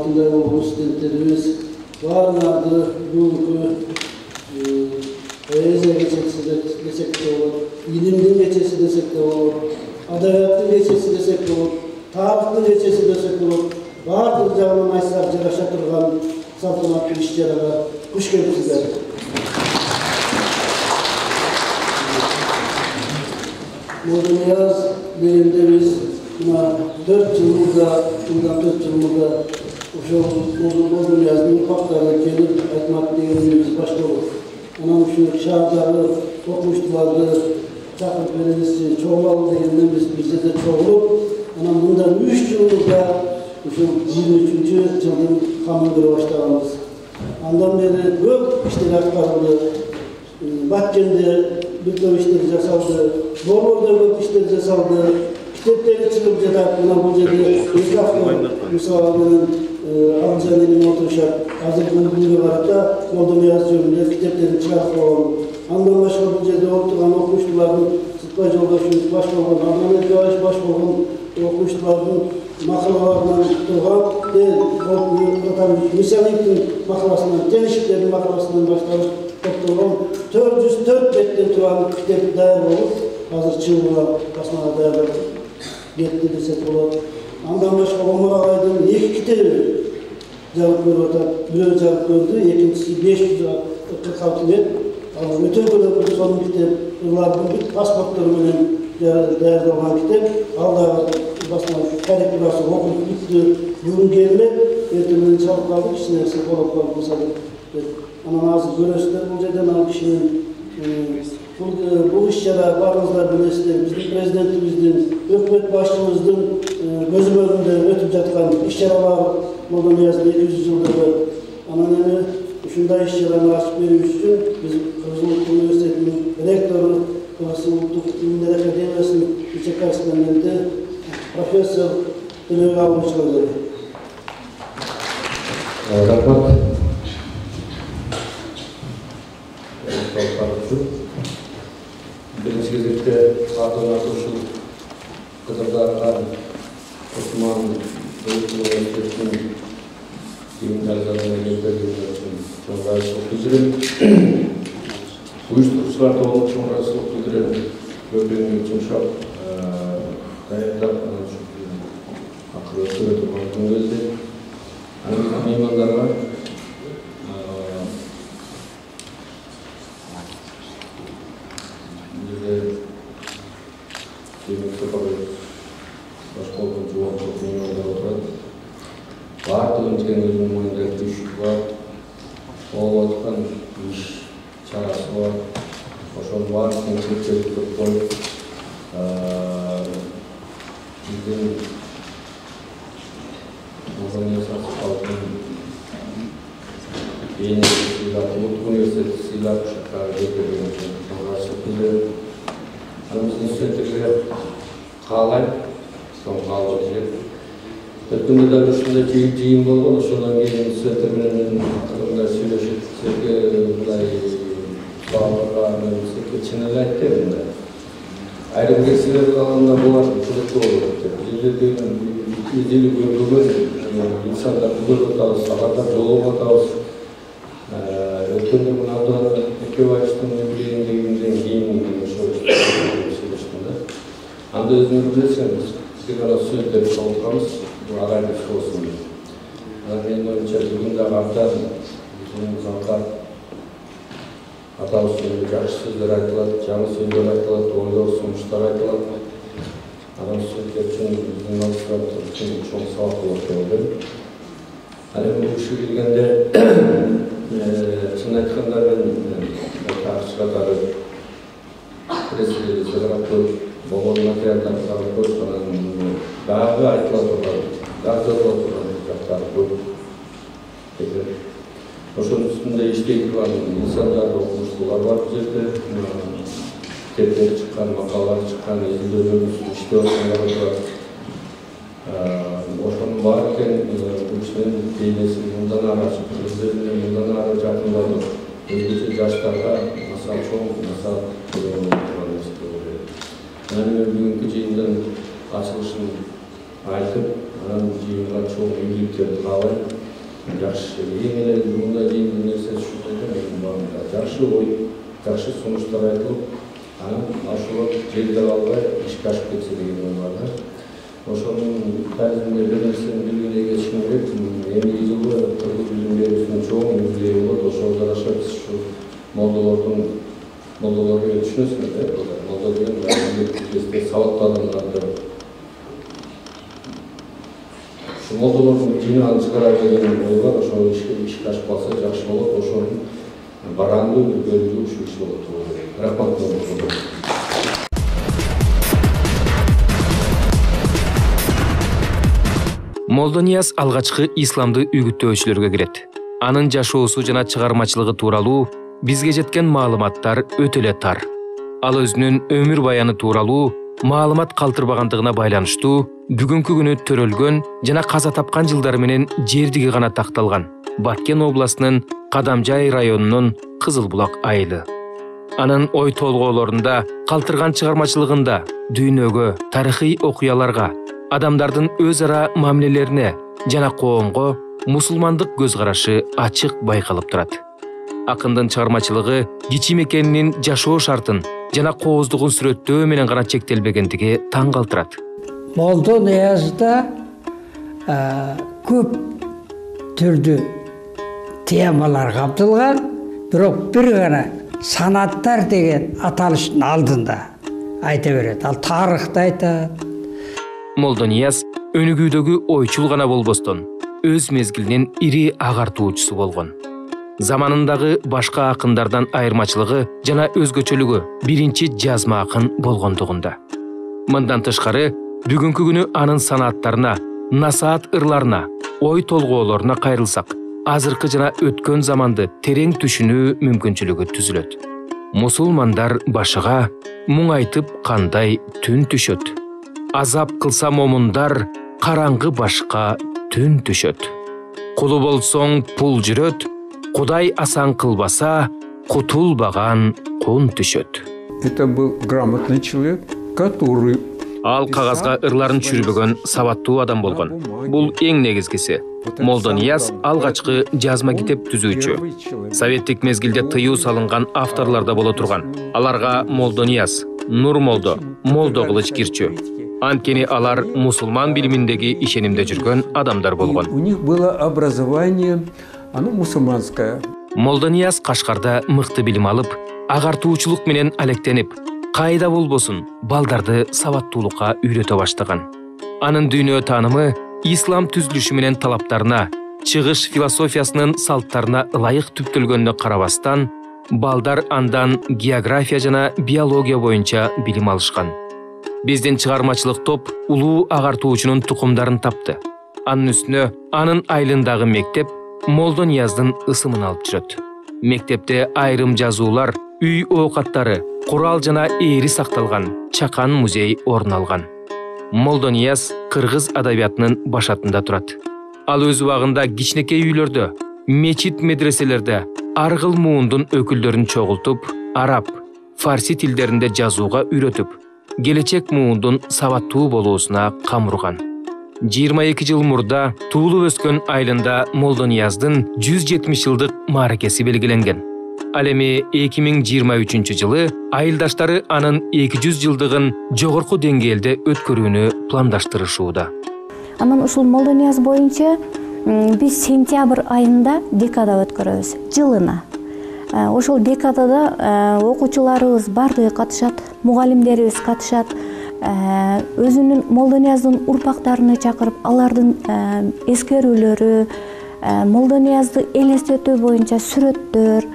altında olan stüdentlerimiz varlardı. Bugünkü poeziya geçesi desek de olur, ilimli geçesi desek de olur, adaletli geçesi desek de olur, tarihli geçesi desek de olur. Vardır canım aysar caraşa turgan saltanatlı işçilere hoş geldiniz. Moderniyaz birinde biz 4 yılımızda, bundan 4 yılımızda Moderniyaz'ın ufaklarına gelip etmek değerimiz başta olur. Onun şu şartları okumuştulardı, Çakır Belediyesi Çoğlalı değerinde bizde de çoğulup, onun bundan 3 yılımızda şu 23. yılın kanunları başlamamız. Ondan beri çok işler aktarıldı. Bahçende bütün işleri yasaldı. Bolor'da çok işleri yasaldı. Kitapları çıkıp yatak buna bu dedi. İzlaflı Musa'nın Alcan'ın oturuşak. Hazır bunu var da Moderniyaz yönünde kitapları çıkartıp olalım. Ondan başka bu dedi oturan okumuştuların Sıtkay Yoldaş'ın başbakan, Ahmet Yavaş başbakan okumuştuların makalalarından durgan değil. Misalik'in makalasından, Tenişikler'in makalasından başlayıp toplumun 404 betten turan kitap değer olur. Hazır çığlığa basmana değer yetti desek olur. Ondan başka Omar Ağaydın 2 kitabı cevap veriyordu. Biri cevap gördü, ikincisi 546 net. Öte bölümde sonun kitaplarının bir pasportları değerli olan kitap. Allah basma her bir varsa okul bitti. Bugün gelme, ertelerin çalıp kaldık, kişinin hepsi olup kaldık mesela. Ama nazır görüşler bulacağından al kişinin bu işlere bağımızlar bilmesidir. Bizim prezidentimizin, hükümet başımızın gözüm önünde ötüp yatkan işlere var. Moderniyaz'da 200 yıldır ananemi şunda işlerine açık veriyor için biz Kırgızlık Üniversitesi'nin rektörü Kırgızlık İlimler Akademiyası'nın yüksek karşısında Profesör Ülüğü Avruçalı'dır. Rahmat. Birinci кезекте атына koşul Kızıldar'dan Osman Bölük Üniversitesi'nin bilimlerden geldiği için çok razılık bildirim. Uyuşturucular doğru çok razılık bildirim. Gördüğüm için çok dayanıklı akıllı sürekli bakım geldi. Hani mimarlar var. Бардығын теңіздің мойнында түйшік бар, болып жатқан іш шарасы бар. Ошол барлық кеңшіліктерді көп қойып, біздің организация халқын бейнесі сыйлап, ұлттық университеті сыйлап, шақырып жеткізген үшін рахмет білдіріп, біздің студенттерге қалай, соны қалып жүріп. Өткенде дәл ушундай жыйын болгон, ошондон кийин студенттер менен акырында сүйлөшүп, сизге мындай суалга мен сизге чын эле айтты мындай. Айрым кесилер калганда булар ушундай болот деп. Изилүү көргөн инсандар көрүп атабыз, алардан жолугуп атабыз. Өткөндө мына Экебаевдин билгендигинден кийин ошо сүйлөштүм да. Анда өзүңүз билесиңиз, бизге гана студенттер калтырамыз. Ағайдың сосын. Менің ойымша бүгінде ағамдан біздің залға аталы сөйлі жақсы сөздер айтылады, жаңы сөздер айтылады, ойлау ұсыныстар айтылады. Адам студенттер үшін біздің магистранттар үшін чоң сабақ болады деп ойлаймын. Әлемде бұл ішке келгенде шын айтқанда мен тақырыптары пресселерді сыдырап қойып, болған материалдарды салып қойып, дағы айтылады тұрған, дағы тұрған жақтары көп. Ошonun üstünde işleyip var, insanlar okumuşlular var bu жерде. Kitapları çıkan, makalar çıkan, izlediğimiz işte ortamlar var. Ошонун барken bu işlerin beynesi bundan araşıp, özlerine bundan arayacaklardı. Özgürce yaşlarda masal çoğun, masal turgan işte oluyor. Yani bugünkü yayından açılışın айтып, анан жыйынга чоң ийгиликтерди каалайм. Жакшы, эң эле мында жыйын нерсе жакшы ой, жакшы сунуштар айтылып, анан ашулап жерде калбай ишке ашып кетсе деген ой бар да. Ошонун баардыгында бир нерсени билгенге кетишим керек. Эмки жылы Кыргыз билим берүүсүнүн чоң юбилейи болот. Ошого жараша биз ушу молдолорго түшүнөсүңөр да. Молдо деген бизде сабаттуу адамдарды ушу молдолордун жыйнагын чыгарайын деген ой бар. Ошо ишке ашып калса жакшы болот. Ошонун барандуу бир бөлүгү ушул иш болот деп ойлойм. Рахмат. Молдонияз алгачкы исламды үгүттөөчүлөргө кирет. Анын жашоосу жана чыгармачылыгы тууралуу бизге жеткен маалыматтар өтө эле тар. Ал өзүнүн өмүр баяны тууралуу маалымат калтырбагандыгына байланыштуу бүгүнкү күнү төрөлгөн жана каза тапкан жылдары менен жердиги гана такталган Баткен областынын Кадамжай районунун Кызыл Булак айылы. Анын ой толгоолорунда, калтырган чыгармачылыгында дүйнөгө, тарыхый окуяларга, адамдардын өз ара мамилелерине жана коомго мусулмандык көз карашы ачык байкалып турат. Акындын чыгармачылыгы кичим экенинин жашоо шартын жана кооздугун сүрөттөө менен гана чектелбегендиги таң калтырат. Молдониязда көп түрдүү темалар камтылган, бирок бир гана санаттар деген аталыштын алдында айта берет. Ал тарыхты айтат. Молдонияз өнүгүүдөгү ойчул гана болбостон, өз мезгилинин ири агартуучусу болгон. Заманындагы башка акындардан айырмачылыгы жана өзгөчөлүгү биринчи жазма акын болгондугунда. Мындан тышкары, бүгүнкү күнү анын санааттарына, насаат ырларына, ой толгоолоруна кайрылсак, азыркы жана өткөн заманды терең түшүнүү мүмкүнчүлүгү түзүлөт. Мусулмандар башыга муңайтып кандай түн түшөт. Азап кылса момундар, караңгы башка түн түшөт. Кулу болсоң пул жүрөт, Кудай асан кылбаса, кутулбаган кун түшөт. Это был грамотный человек, который... Ал кагазга ырларын чүрбөгөн сабаттуу адам болгон. Бул эң негизгиси. Молдонияз алгачкы жазма китеп түзүүчү. Советтик мезгилде тыюу салынган авторлар да боло турган. Аларга Молдонияз, Нурмолдо, Молдо кылыч кирчү. Анткени алар мусулман билиминдеги ишенимде жүргөн адамдар болгон. У них было образование, оно мусульманское. Молдонияз Кашкарда мыкты билим алып, агартуучулук менен алектенип, кайда болбосун балдарды сабаттуулукка үйрөтө баштаган. Анын дүйнө таанымы ислам түзүлүшү менен талаптарына, чыгыш философиясынын салттарына ылайык түптөлгөнүнө карабастан, балдар андан география жана биология боюнча билим алышкан. Биздин чыгармачылык топ улуу агартуучунун тукумдарын тапты. Анын үстүнө анын айылындагы мектеп Молдонияздын ысымын алып жүрөт. Мектепте айрым жазуулар, үй оокаттары, курал жана эри сакталган чакан музей орун алган. Молдонияз кыргыз адабиятынын башатында турат. Ал өз убагында кичинекей үйлөрдө, мечит медреселерде аргыл муундун өкүлдөрүн чогултуп, араб, фарси тилдеринде жазууга үйрөтүп, келечек муундун сабаттуу болуусуна кам урган. 22 жыл мурда туулуп өскөн айылында Молдонияздын 170 жылдык мааракеси белгиленген. Ал эми 2023 жылы айылдаштары анын 200 жылдыгын жогорку деңгээлде өткөрүүнү пландаштырышууда. Анан ушул Молдонияз боюнча биз сентябрь айында декада өткөрөбүз, жылына. Ошол декадада окуучуларыбыз бардыгы катышат, мугалимдерибиз катышат, өзүнүн Молдонияздын урпактарыны чакырып, алардын эскерүүлөрү, Молдониязды элестетүү боюнча сүрөттөр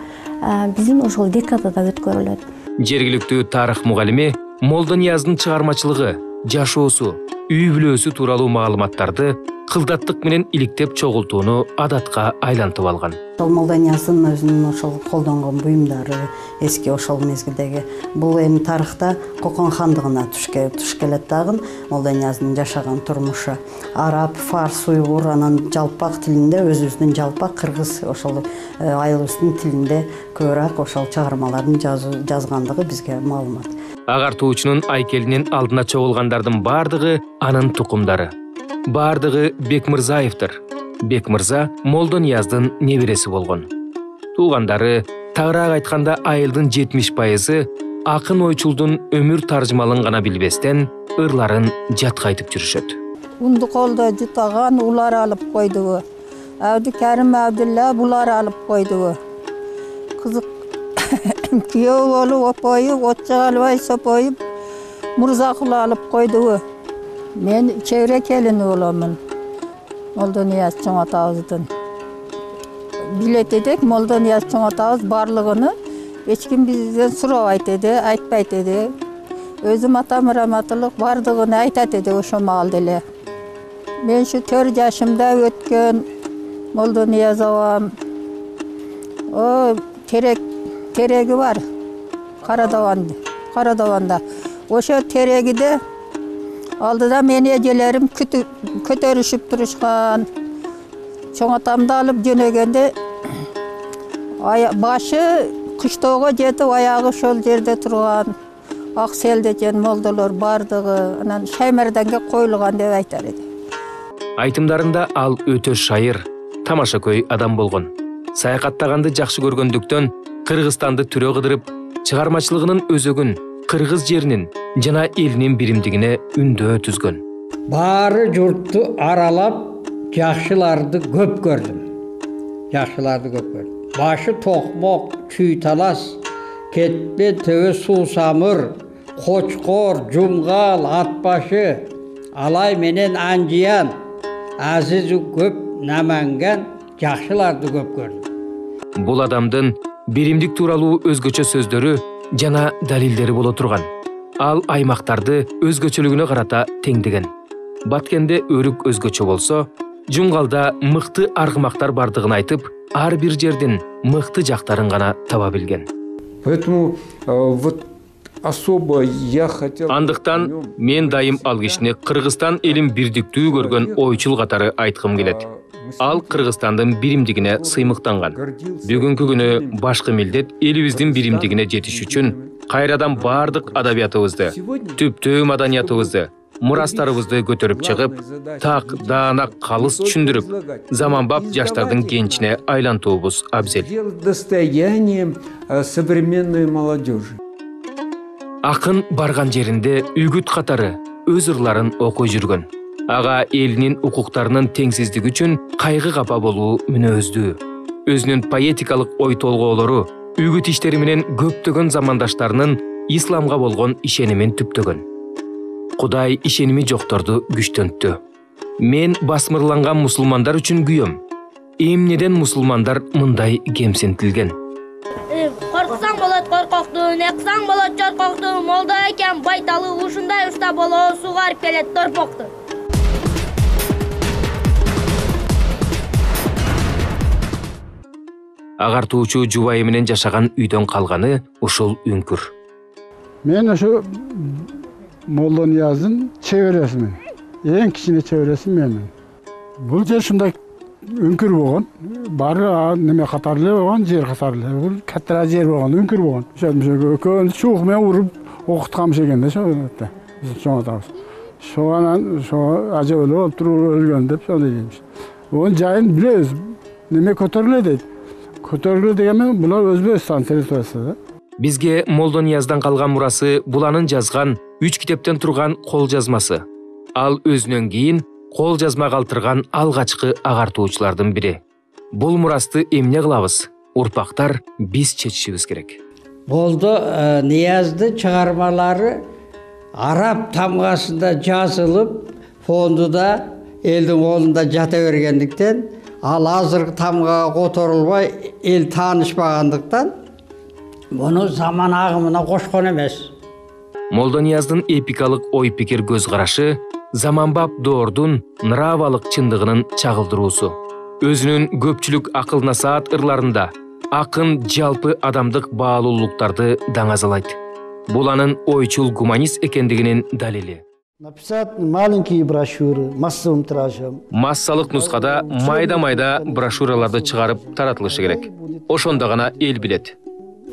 биздин ошол декадада өткөрүлөт. Жергиликтүү тарых мугалими Молдонияздын чыгармачылыгы, жашоосу, үй бүлөсү тууралуу маалыматтарды кылдаттык менен иликтеп чогултууну адатка айлантып алган. Молдонияздын өзүнүн ошол колдонгон буюмдары, эски ошол мезгилдеги бул эми тарыхта Кокон хандыгына туш келет дагы. Молдонияздын жашаган турмушу араб, фарс, уйгур, анан жалпак тилинде, өзүбүздүн жалпак кыргыз ошол айылыбыздын тилинде көбүрөөк ошол чыгармаларын жазгандыгы бизге маалымат. Агартуучунун айкелинин алдына чогулгандардын бардыгы анын тукумдары. бардыгы Бекмырзаевдир. Бекмырза Молдонияздын небереси болгон. Туугандары, тагыраак айтканда айылдын 70% акын ойчулдун өмүр таржымалын гана билбестен ырларын жатка айтып жүрүшөт. Унду колдо жутаган улар алып койду. Абдыкәрим Абдулла булар алып койду. Кызык күйөө болуп опоюп, отчагалбай сопоюп, Мурзакул алып койду. Мен чевре келини боламын. Молдонияз чоң атабыздын. Билет эдик, Молдонияз чоң атабыз барлыгыны эч ким бизден сурабайт эди, айтпайт эди. Өзүм атам раматылык бардыгын айтат эди ошо маалда эле. Мен şu 4 yaşımda өткөн Молдонияз абам. O tereги бар. Карадаванда. Ошо терегиде алдыда мени эжелерим көтөрүшүп турушкан. Чоң атамды алып жөнөгөндө башы кыштоого жетип аягы ошол жерде турган. Ак селде жен молдолор бардыгы анан Шаймерденге коюлган деп айтар эди. Айтымдарында ал өтө шайыр, тамашакөй адам болгон. Саякаттаганды жакшы көргөндүктөн Кыргызстанды түрө кыдырып, чыгармачылыгынын өзөгүн кыргыз жеринин жана элинин биримдигине үндөө түзгөн. Бары журтту аралап, жакшыларды көп көрдүм. Башы токмок, чүй талас, кетпе төбө суусамыр, кочкор, жумгал, атбашы, алай менен анжиян, азизу көп наманган жакшыларды көп көрдүм. Бул адамдын биримдик тууралуу өзгөчө сөздөрү жана далилдери боло турган. Ал аймактарды өзгөчөлүгүнө карата теңдеген. Баткенде өрүк өзгөчө болсо, жумгалда мыкты аргымактар бардыгын айтып, ар бир жердин мыкты жактарын гана таба билген. Поэтому вот особо я хотел... Андыктан мен дайым ал кишини Кыргызстан элин бирдиктүү көргөн ойчул катары айткым келет. Ал Кыргызстандын биримдигине сыймыктанган. Бүгүнкү күнү башкы милдет элибиздин биримдигине жетиш үчүн кайрадан бардык адабиятыбызды, түптүү маданиятыбызды, мурастарыбызды көтөрүп чыгып, так, даанак, калыс түшүндүрүп, заманбап жаштардын кенчине айлантуубуз абзел. Достоянием современной молодежи. Акын барган жеринде үгүт катары өз ырларын окуй жүргөн. Ага элинин укуктарынын теңсиздиги үчүн кайгы капа болуу мүнөздүү. Өзүнүн поэтикалык ой толгоолору, үгүт иштери менен көптөгөн замандаштарынын исламга болгон ишенимин түптөгөн. Кудай ишеними жокторду күчтөнттү. Мен басмырланган мусулмандар үчүн күйөм. Эмнеден мусулмандар мындай кемсинтилген? Корксаң болот коркоктун, эксаң болот чоркоктун, молдо экен байталы ушундай уста боло сугарып келет торпокту. Агартуучу жубайы менен жашаган үйдөн калганы ушул үңкүр. Мен ошо Молдонияздын чебересимин. Эң кичине чебереси менмин. Бул жер ушундай үңкүр болгон. Бары неме катары эле болгон, жер катары эле. Бул катара жер болгон, үңкүр болгон. Ошо экөөнү чуук менен уруп окутканбыз экен да ошо өтө. Биз чоң атабыз. Шоганан ошо ажа эле болуп туруп өлгөн деп ошондой дейбиз. Онун жайын билебиз. Неме көтөрүлө дейт. Көтөрүлө дегенмен булар Өзбекстан территориясында. Бизге Молдонияздан калган мурасы буланын жазган 3 китептен турган кол жазмасы. Ал өзүнөн кийин кол жазма калтырган алгачкы агартуучулардын бири. Бул мурасты эмне кылабыз? Урпактар биз чечишибиз керек. Молдонияздын чыгармалары араб тамгасында жазылып, фондуда элдин колунда жата бергендиктен, ал азыркы тамгага которулбай, эл таанышпагандыктан буну заман агымына кошкон эмес. Молдонияздын эпикалык ой-пикир көз карашы заманбап доордун нравалык чындыгынын чагылдыруусу. Өзүнүн көпчүлүк акыл насаат ырларында акын жалпы адамдык баалуулуктарды даңазалайт. Бул анын ойчул гуманист экендигинин далили. Написать маленькие брошюры, массовым тиражом. Массалык нускада майда-майда брошюраларды чыгарып таратылышы керек. Ошондо гана эл билет.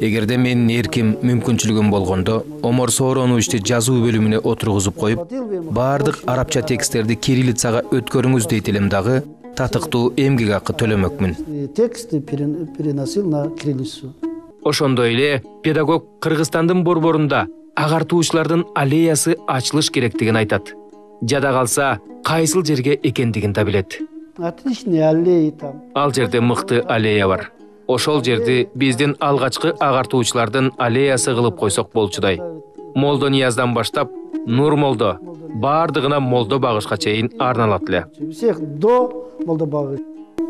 Эгерде менин эрким мүмкүнчүлүгүм болгондо, Омар Соороновичти жазуу бөлүмүнө отургузуп коюп, баардык арабча тексттерди кириллицага өткөрүңүз дейт элем дагы, татыктуу эмгек акы төлөмөкмүн. Тексты переносил на кириллицу. Ошондой эле педагог Кыргызстандын борборунда агартуучулардын аллеясы ачылыш керектигин айтат. Жада калса, кайсыл жерге экендигин да билет. Отличные аллеи там. Ал жерде мыкты аллея бар. Ошол жерди биздин алгачкы агартуучулардын аллеясы кылып койсок болчудай. Молдо Нияздан баштап Нур молдо, баардыгына молдо багышка чейин арналат эле. Всех до молдо багыш.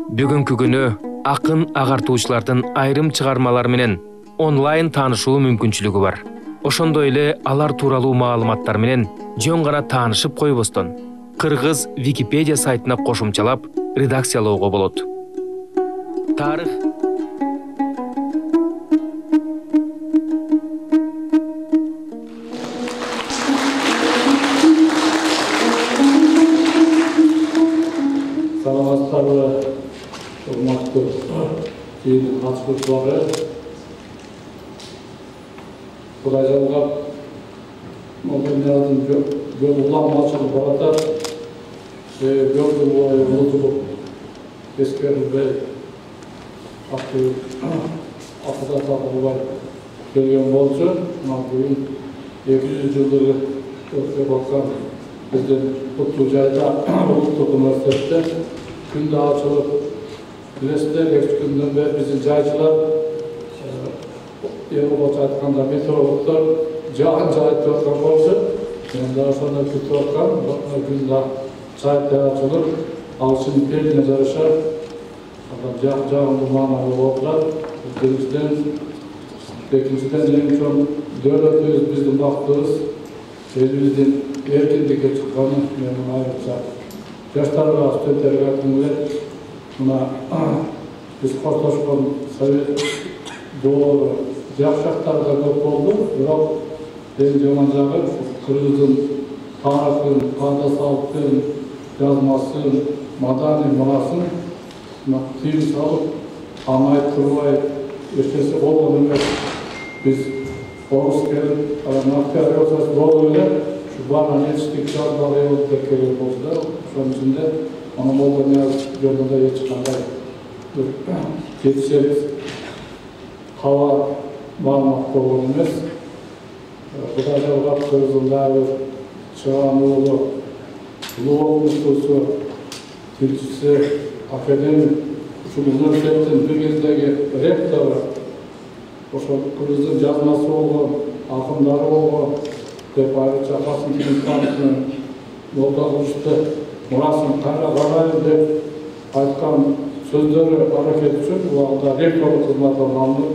Бүгүнкү күнү акын агартуучулардын айрым чыгармалары менен онлайн таанышуу мүмкүнчүлүгү бар. Ошондой эле алар тууралуу маалыматтар менен жөн гана таанышып койбостон, Кыргыз Википедия сайтына кошумчалап редакциялоого болот. Тарых Саламаттарбы, урматтуу кийин катышуучулар. Кудай жалгап, Молдониядын жол уламачылык баратат. Жол бою унутулуп, эскерилбей, акыда табылбай келген болчу. Бүгүн 200 жылдыгы өткөрүп аткан биздин Куттуу жайда улуттук университетте күндө ачылып, билесиздер, 2 күндөн бери биздин жайчылар Европача айтканда метеорологдор жаан жайып аткан болчу. Мен да ошону күтүп аткам. Күндө сайт ачылып, алчын пелине жарыша жагымдуу мааналы болуп турат. Экинчиден эң чоң дөлөтүбүз биздин бактыбыз, элибиздин эркиндикке чыкканы менин айрыкча жаштарга, студенттерге айткым келет. Мына биз коштошкон совет доору жакшы жактары да көп болду, бирок эң жаман жагы Кыргыздын тарыхын, каада салттын, жазмасын, маданий мурасын тыйым салып, амай турбай эч нерсе болгон эмес. Биз орус келип, мафия болуп эле ушу баарын жетиштик жазбалы деп керек болчу да. Ошонун ичинде аны Молдонияз жолунда эч кандай жетишет каба маалымат болгон эмес. Кудай жалгап, Кыргыздын дагы чыган уулу, улуу окуучусу, тилчиси, академик, ушул университеттин бир кездеги ректору, ошол Кыргыздын жазмасы болгон, акындары болгон деп айрыкча Касым Кемелхановдун молдо кылышты мурасын кайра карайын деп айткан сөздөрү аракет үчүн бул абалда ректорлук кызматынан алынып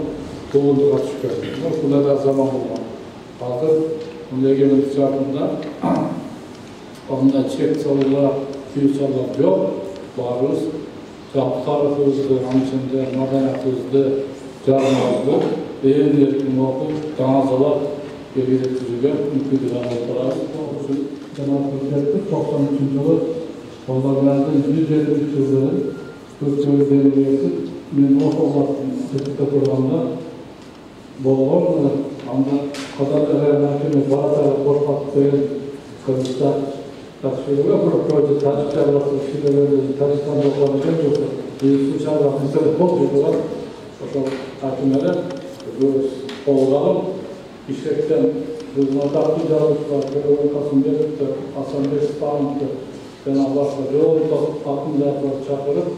туулундуга түшкөн. Ушундай да заман болгон. Азыр мындай эгемендик жагында андай чек салуулар, тыйым салуулар жок. Баарыбыз жалпы тарыхыбызды, анын ичинде маданиятыбызды, жарымыбызды ээн эркин окуп, жаңазалап келгилектирүүгө мүмкүндүк алып турабыз. Жана президенттик 93-жылы Молдовиянын 170 жылдыгын өткөрүлгөнүн мен ошол депутат турганда болгон. Анда Кадыр Акимов баратары кошпак деген Кыргызстан ташкылыгы проект ташкылып кишилерди Тажикстан болгон экен. Биз чара мисалы болуп турат. Ошол акимдер өз колго алып иштектен кызматтарды жазып, Касымбеков, Асанбек Спановду жана башка жол акымдарды чакырып,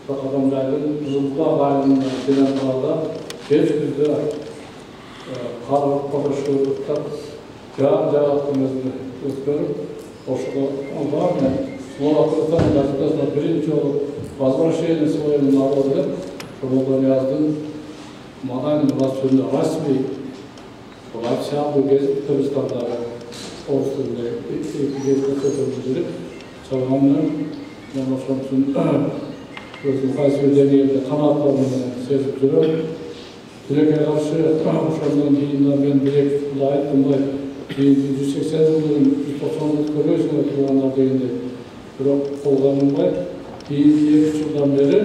адамдардын жылда айында Телеканада кеч күздө кар кошуштап, жаактын өткөрүп, ошого бармын. Слова Кыргызстан газетасына биринчи жолу возвращение своему народу деп, Молдовияздын маданий мурасында расмий официалдуу гезит Кыргызстандагы орус тилинде гезит жүрүп чыгганын мен ошон үчүн өзүм кайсы бир деңгээлде канааттар менен сезип жүрөм. Тилекке каршы ошондон кийин мен бир айттым, 180 жылдын 190 көрөсүнө тургандар дегенде бирок колго алынбай, кийин 2 жылдан бери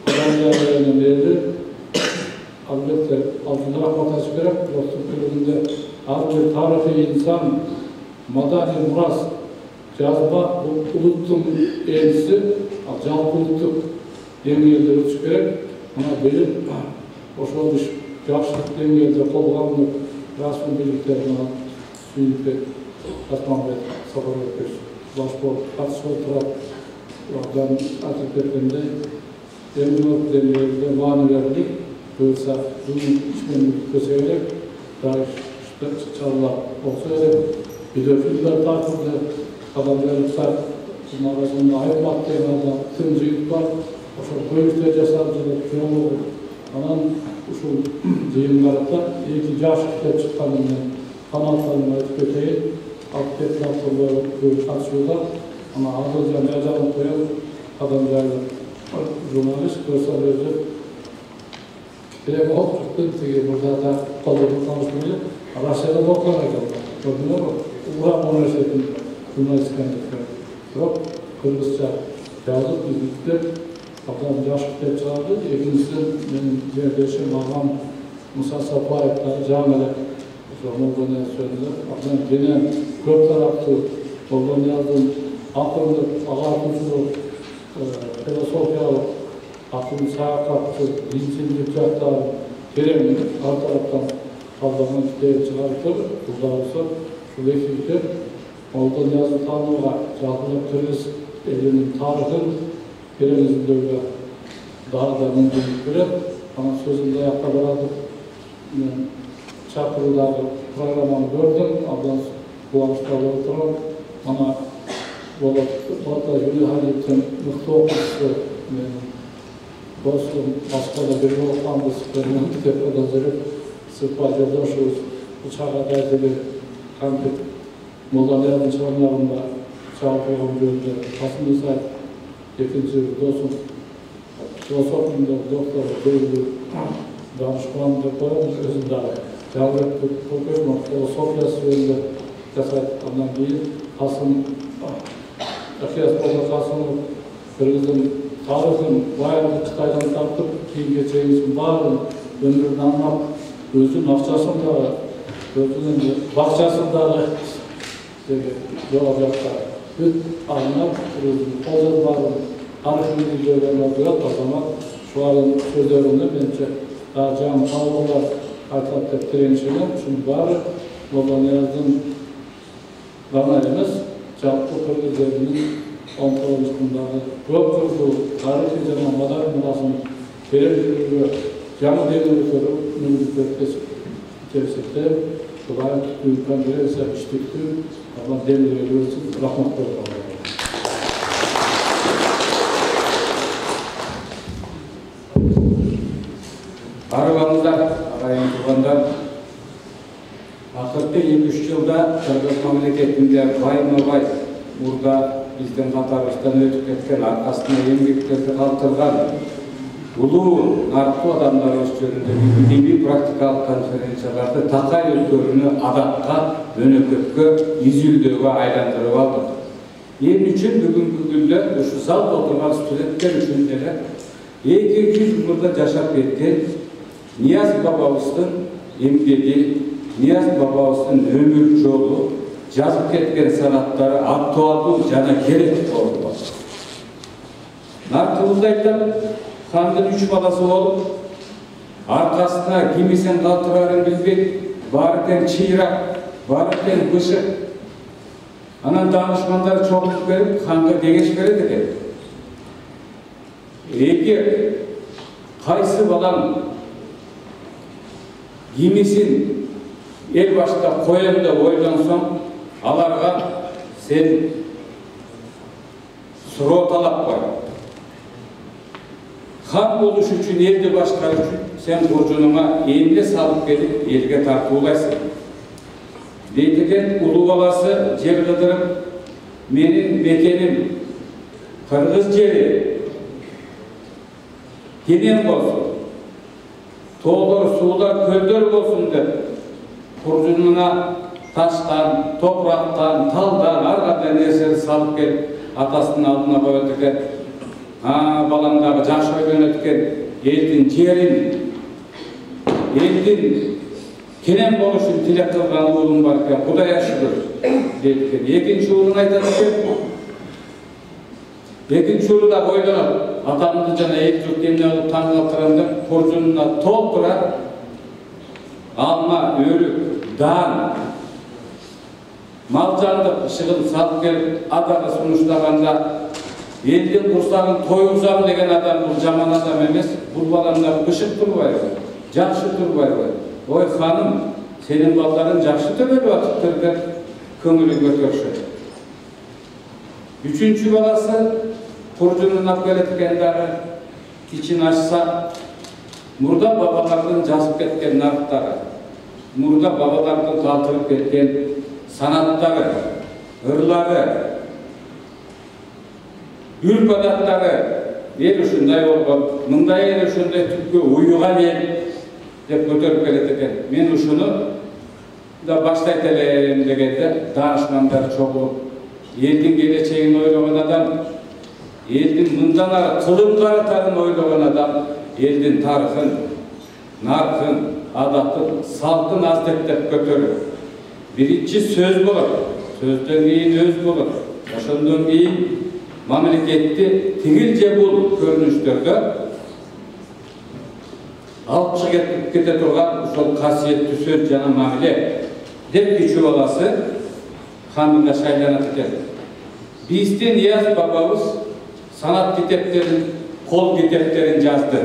Кыргызстанын эли albatta oldindan rahmat aytish kerak. Dostum filminde az bir tarixiy inson, madaniy miros, jazba uluttun elchisi, jalpi uluttuk dengelde o'tish kerak. Mana benim o'sha ish yaxshilik dengelde qo'llanib rasmiy birliklarni suyup Osmonbek Safarovich bosh bo'lib qatnashib o'tirib, ulardan aytib ketganday, dengelde ma'naviyatlik bo'lsa, bunun ismini ko'rsaylik, inşallah olsa gerek. Videofilmler tartibli adamlarımızlar bunlar arasında ayırmak deyinlerden tümcüyük var. Oşu koyuşta cesaretçilik yoğun olur. Anan şu zeyinlerinde iyi ki yaş kitap çıkanını kanatlarına ötüketeyin. Akdet lafları karşıyorlar. Ama ağzıca meydanı koyup adamlarla jurnalist gösterleri direkt olup çıktı ki burada da kalırını tanışmıyor. Rusya'da doktor ekan. Gördünüz mü? Uğrak Üniversitesi'nin jurnalistik endişleri. Yok, Kırgızca yazıp bizlikte adam yaş kitap çıkardı. İkincisi benim yerleşim ağam Musa Sapayev'da camide Moldova söylediler. Adam gene köp taraflı Moldova yazdım. Akıllı, ağırtıcılık, filosofiyalık, akıllı sayakatçı, dinçilik yaptığı gereğini her taraftan kaldırmak diye çıkartır. Burada olsa şu vekilde Moldova yazı tanımına cahillik Kırgız elinin tarihini gereğimizin böyle daha da mümkünlük verir. Ama sözümde yapta bırakıp çakırıдағы programını gördüm. Ablan Kuvaş'ta oturup ama Bata Gülü Halip'ten mıhtı okusu dostum başka da bir okumandı sıklarının kitaplardan zırıp Sıpa Yoldaşız uçağa derdili kampik Moldavya'nın çağımlarında çağırtılığım gördü. Kasım İsa'yı ikinci dostum filosofunda doktor bölümü danışmanı da koymuş özünde Yavret Türkmen filosofiyası yönünde kasayt ondan değil Kasım Akiyas Baba Kasım'ın Kırgız'ın tarihini bayağı Kıtay'dan tartıp кейін geçeceğimizin bарын ömrünü anlap özünün akçasındağı özünün bakçasındağı yoğacaklar büt anlap özünün kollarının tarihini videolarına duyat o zaman şu ayın sözlerinde bence daha canım sağlıklar aytattep direnişini şimdi bari Moldaniyaz'ın ranayımız Çaplı Kırgız elinin 19-kunдағы көп жылғы тарихи және мадари мұрасын тереңдетуге жаңа деңгейге көтеріп мемлекетке келсектер Құдай конференция іштіктің деңгейге өтсін рахмат беріп Арыбаңыздар, ағайын туғандар, ақырғы 2-3 жылда Кыргыз мемлекетінде байма-бай burada bizden Katar'dan ötüp etken arkasında еңбектерді қалдырған ұлы нарықтуу адамдар өздерінде ilmi практикалық конференцияларды Такай өлкөлүнү адатқа, өнөкөткө, изилдөөгө айландырып алдык. Ен үчүн бүгүнкү күндө ушу залда отурган студенттер үчүн деле 200 жылда жашап кеткен Нияз бабабыздын эмгеги, Нияз бабабыздын өмүр жолу жазып кеткен санаттары актуалдуу жана керек болду. Наркыбызда айтам, хандын 3 баласы болуп, аркасына кимисин калтырарын билбей, бары тең чыйрак, бары тең бышык. Анан данышмандар чогулуп келип, ханга кеңеш берет экен. Эгер кайсы балам кимисин эл башта коем деп ойлонсоң, аларга сен суроо талап бар. Хан болуш үчүн, элди башкарыш үчүн сен боржунуңа эмне салып келип, элге тартуулайсың. Дейт экен, улуу баласы жер кыдырып, менин мекеним Кыргыз жери кенен болсун, тоолор, суулар, көлдөр болсун деп боржунуна таштан, топырақтан, талдан, ар кандай нерсени салып келип, атасынын алдына коет экен. Балам дагы жакшы ойлонот экен, элдин жерин elin kenen boluşun tilek kılgan uğlum barken, Kudaya şükür deyip. Ekinci uğlunu aytadı ki, ekinci uğlu da koydurup, atamdı jana ekçük demne olup taң kaltırandı, kurcununa tolturar, alma, örük, dağın, malcanlık ışığın salıp gelip adamı sunuşlaganda eldin kursağın toyuzam degen adam bu jaman adam emes, bu balamda ışık turbay, jakşı turbay. Oy hanım, senin balların jakşı töbeli vatıptır der, köngülü götürüşü. Üçüncü balası kurcunun akbeletkenleri için açsa, murda babalardan жазып ketken narıkları, murda babalardan kaltırıp ketken sanatları, ırları, ürp adatları, el uşunday olgun, mınday el uşunday tüpkü uyugan el dep götürüp keletken. Men uşunu da başlayt elem degende danışmanlar çoğulup, eldin geleceğini oylagan adam, eldin mından ara kılımları tarın oylagan adam, eldin tarıхын, narkın, adatın, saltın azdep götürür. Birinci söz bulur, sözden keyin öz bulur. Oşondan keyin mamleketти тигилже бул көрүнүштөрдө алып чыгып кете турган ошол касиеттүү сөз жана мамиле деп кичүү баласы ханымга шайланат экен. Биздин Нияз бабабыз санат китептерин, кол китептерин жазды.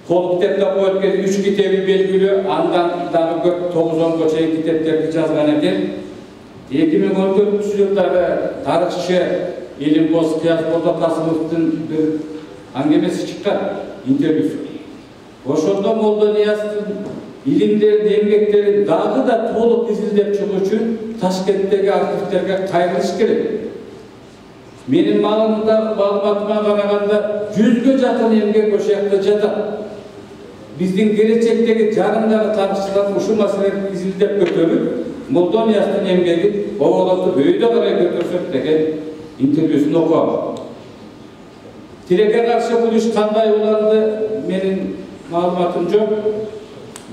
Kol kitepte koyup 3 kitebi belgili, andan dagı köp 9-10 çeyin kiteplerdi жазган eкен. 2014 yılları tarihçi İlim Boz Kıyas Boda Kasımовтың bir angemesi çıkan intervüsü. Oşonda Molda Niyaz'ın ilimlerin, emgeklerin dağı da toluk izildep çıkı üçün Taşkent'teki arşivlerge kaygılış gerek. Benim malımda, malumatıma karaganda 100'e jakın emgek oşayakta jatat. Bizdin gelecekteki jarımdagı tarihçiler uşu masaleni izildep götürüp Molda Niyaz'ın emgegi oğulatu böyüde karay götürsek degen intervüsünü okuyalım. Tileke karşı bu iş kanday ulandı, benim malumatım yok.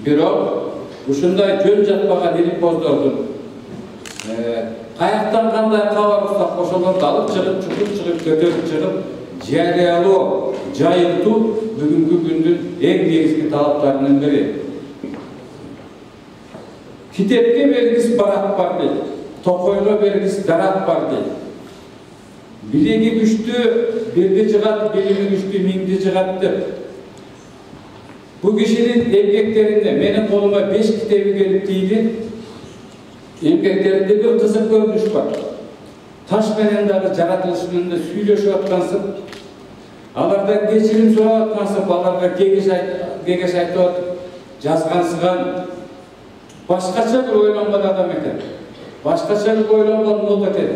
Biro, uşunday jön jatmagan elip bozdordun. Kayaktan kanday kavar ustak koşulарды alıp çıkıp götürüp çıkıp jarıyaloo, jayıltуу bugünkü gündün en negizgi talaplarının biri. Kitepke belgisi barak var değil, tokoyga belgisi darak var değil. Bilegi güçlü, birdi çıgat, bilimi güçlü, mindi çıgattır. Bu kişinin emgeklerinde, benim koluma 5 kitabı gelip değildi. Emgeklerinde bir kızık görünüş var. Taş menendagi jaratılışında süйлöşüp atkansın. Alardan geçirim sorup atkansın, alarga kegeş aytıp atıp, жазгансыган başkaça bir oylangan adam eken. Başkaça bir oylangan molda eken.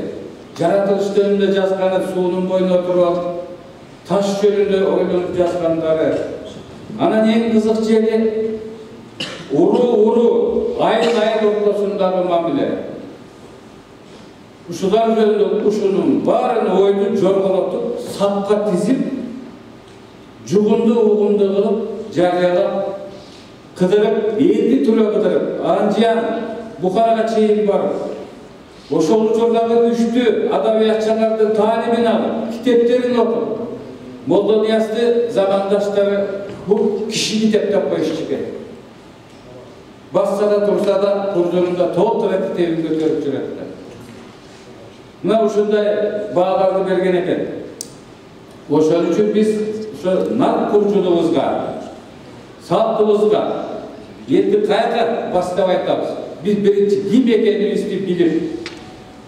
Jaratılış döneminde жазганы suunun boyuna oturup, taş çölünde oylanıp жазганları. Anan en kızık jeri uru, ayın ortasındagı mamile. Uşular jönündө uşunun barını oydu jorgolotup, sapka tizip, jugundu uğundu kılıp, jarıyalap, kıdırıp, eldi türe kıdırıp, anjiyan Bukharaga çeyin barıp, oşol uçurdağı güçlü adabiyatçılardı talimini alıp, kiteplerini okup, Molda Niyaz'dı zamandaşları bu kişi kitepte koyuşçuk et. Bassa da tursa da kurduğunda toltura kitebini götürüp çıraklar. Buna uşunday bağlarını bergen eken. Oşol üçün biz nar kurculuğuzga, saltımızga, endi kayaka bastap aytабыз. Biz birinci kim ekenimizni bilip,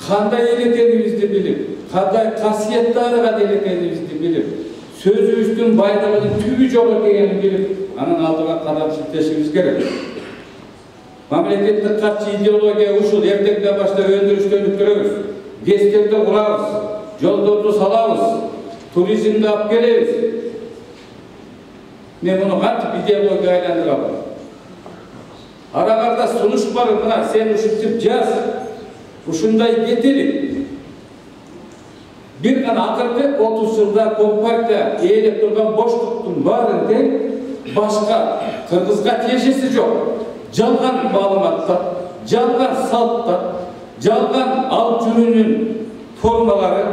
kanday el ekenimizni bilip, kanday kasiyettarıga el ekenimizni bilip, sözümüzdün baydalının tübü jok ekenini bilip, anın aldıga kadam siltешimiz gerek. Mamleketlik karşı ideologiya uşul ertekten başta öndürüştörlük görөбүз. Gesтерди kurabız, jolдорду salabız, turizmdi alып kelebиz. Men bunu kantip ideologiya aylandırabım. Aralarda sunuş var, buna sen uşup jaz, uşunday getirip, bir gana akırdı 30 yılda kompartiya eğilip durgan boşluktun barın tek, başka Kırgızga tiyешеси жоқ. Жалған маалыматтар, жалған салттар, жалған алып жүрүүнүн формалары,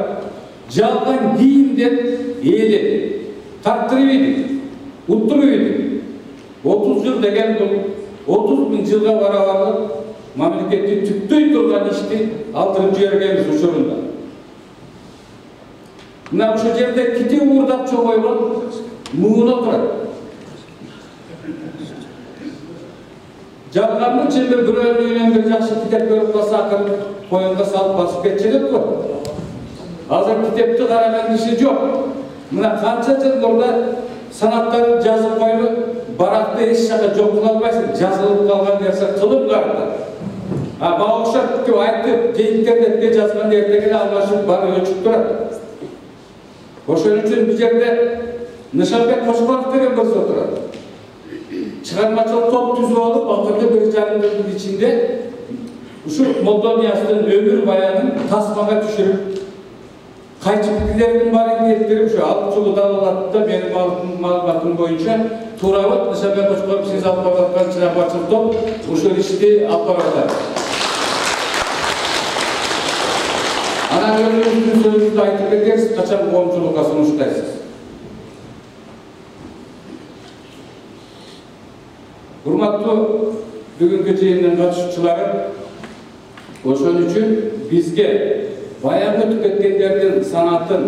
жалған кийимдер ээледи. Тарттырып едік, уттырып едік. 30 жыл деген бұл 30 мың жылға барабарлық мамлекетти түптөй турган ишти алдырып жибергенбиз учурунда. Мына ушул жерде кити уурдап чогойгон муун отурат. Жалганды чембе бирөөнүн үйүнөн бир жакшы китеп көрүп калса акырын коюнга салып басып кетчү элек го. Азыр китепти караган киши жок. Мына канча жыл мурда санаттарын жазып койду, баракты эч жака жок кыла албайсың, жазылып калган нерсе кылып карады. Мага окшоп деп айтып, же интернетте жазган эртең алмашып бары өчүп турат. Ошон үчүн бул жерде Нышанбек Кошконов деген кыз отурат. Чыгармачылык топ түзүп алып, акыркы 1,5 жылдын ичинде ушул Молдониястын өмүр баянын тасмага түшүрүп, кайчы пикирлердин баарын келтирип, ушу алып чыгуу далалатта менин маалыматым боюнча туурабы Нышанбек Кошконов сиз алып бараткан чыгармачылык топ ушул ишти алып барат. Анан өзүңүздүн сөзүңүздү айтып кетесиз, качан коомчулукка сунуштайсыз. Урматтуу бүгүнкү жыйындын катышуучулары, ошон үчүн бизге баягы өтүп кеткендердин санатын,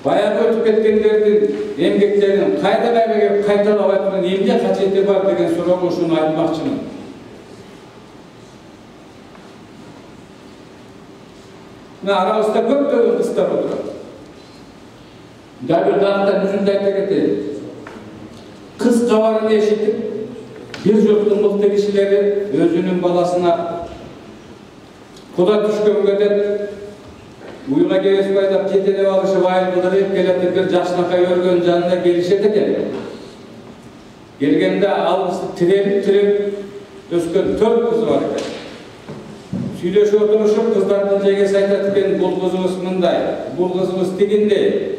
баягы өтүп кеткендердин эмгектерин кайда келип кайталап айтуунун эмне качети бар деген суроого ушуну айтмакчымын. Мына арабызда көптөгөн кыздар отурат. Дагы дагы жүзүндө айта кетейин. Кыз кабарын эшитип, бир журттун мыкты кишилери өзүнүн баласына куда түшкөнгө деп уйга кебес пайдап жетелеп алышып айылдырып келетип бир жакшынакай өргөн жанына келишет экен. Келгенде ал кызды тирелип өскөн 4 кызы бар экен. Сүйлөшүп отурушуп кыздардын жегеси айтат экен, бул кызыбыз мындай, бул кызыбыз тигиндей.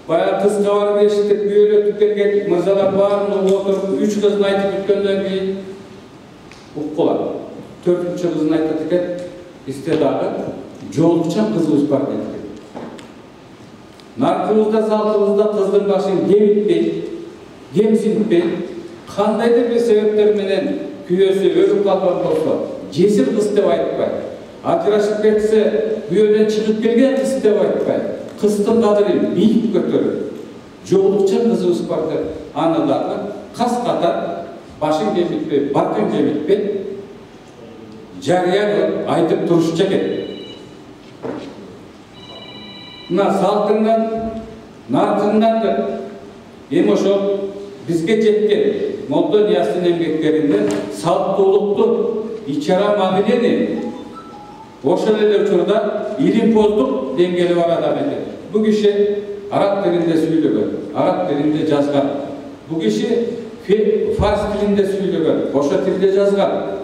Баягы кыз кабарын эшитип үйрөтүп келген мырзалар баарын угуп отуруп 3 кызын айтып бүткөндөн кийин уккулат. 4-чү кызын айтат экен, бизде дагы жоолукчан кызыбыз бар дейт. Наркыбызда, салтыбызда кыздын башын кемитпей, кемсинтпей, кандайдыр бир себептер менен күйөөсү өлүп калган болсо, жесир кыз деп айтпай, ажырашып кетсе, күйөөдөн чыгып келген кыз деп айтпай, кыздын кадырын бийик көтөрүп, жоолукчан кызыбыз бар деп, аны дагы кас катар башын кемитпей, бакын кемитпей, жарыя кылып айтып турушчу экен. Мына салтыңдан, наркыңдан деп, эми ошол бизге жеткен Молдониястын эмгектеринде салттуулукту, ичара мамилени ошол эле учурда илимпоздук деңгээли бар адам экен. Бул киши араб тилинде сүйлөгөн, араб тилинде жазган. Бул киши фарс тилинде сүйлөгөн, ошо тилде жазган.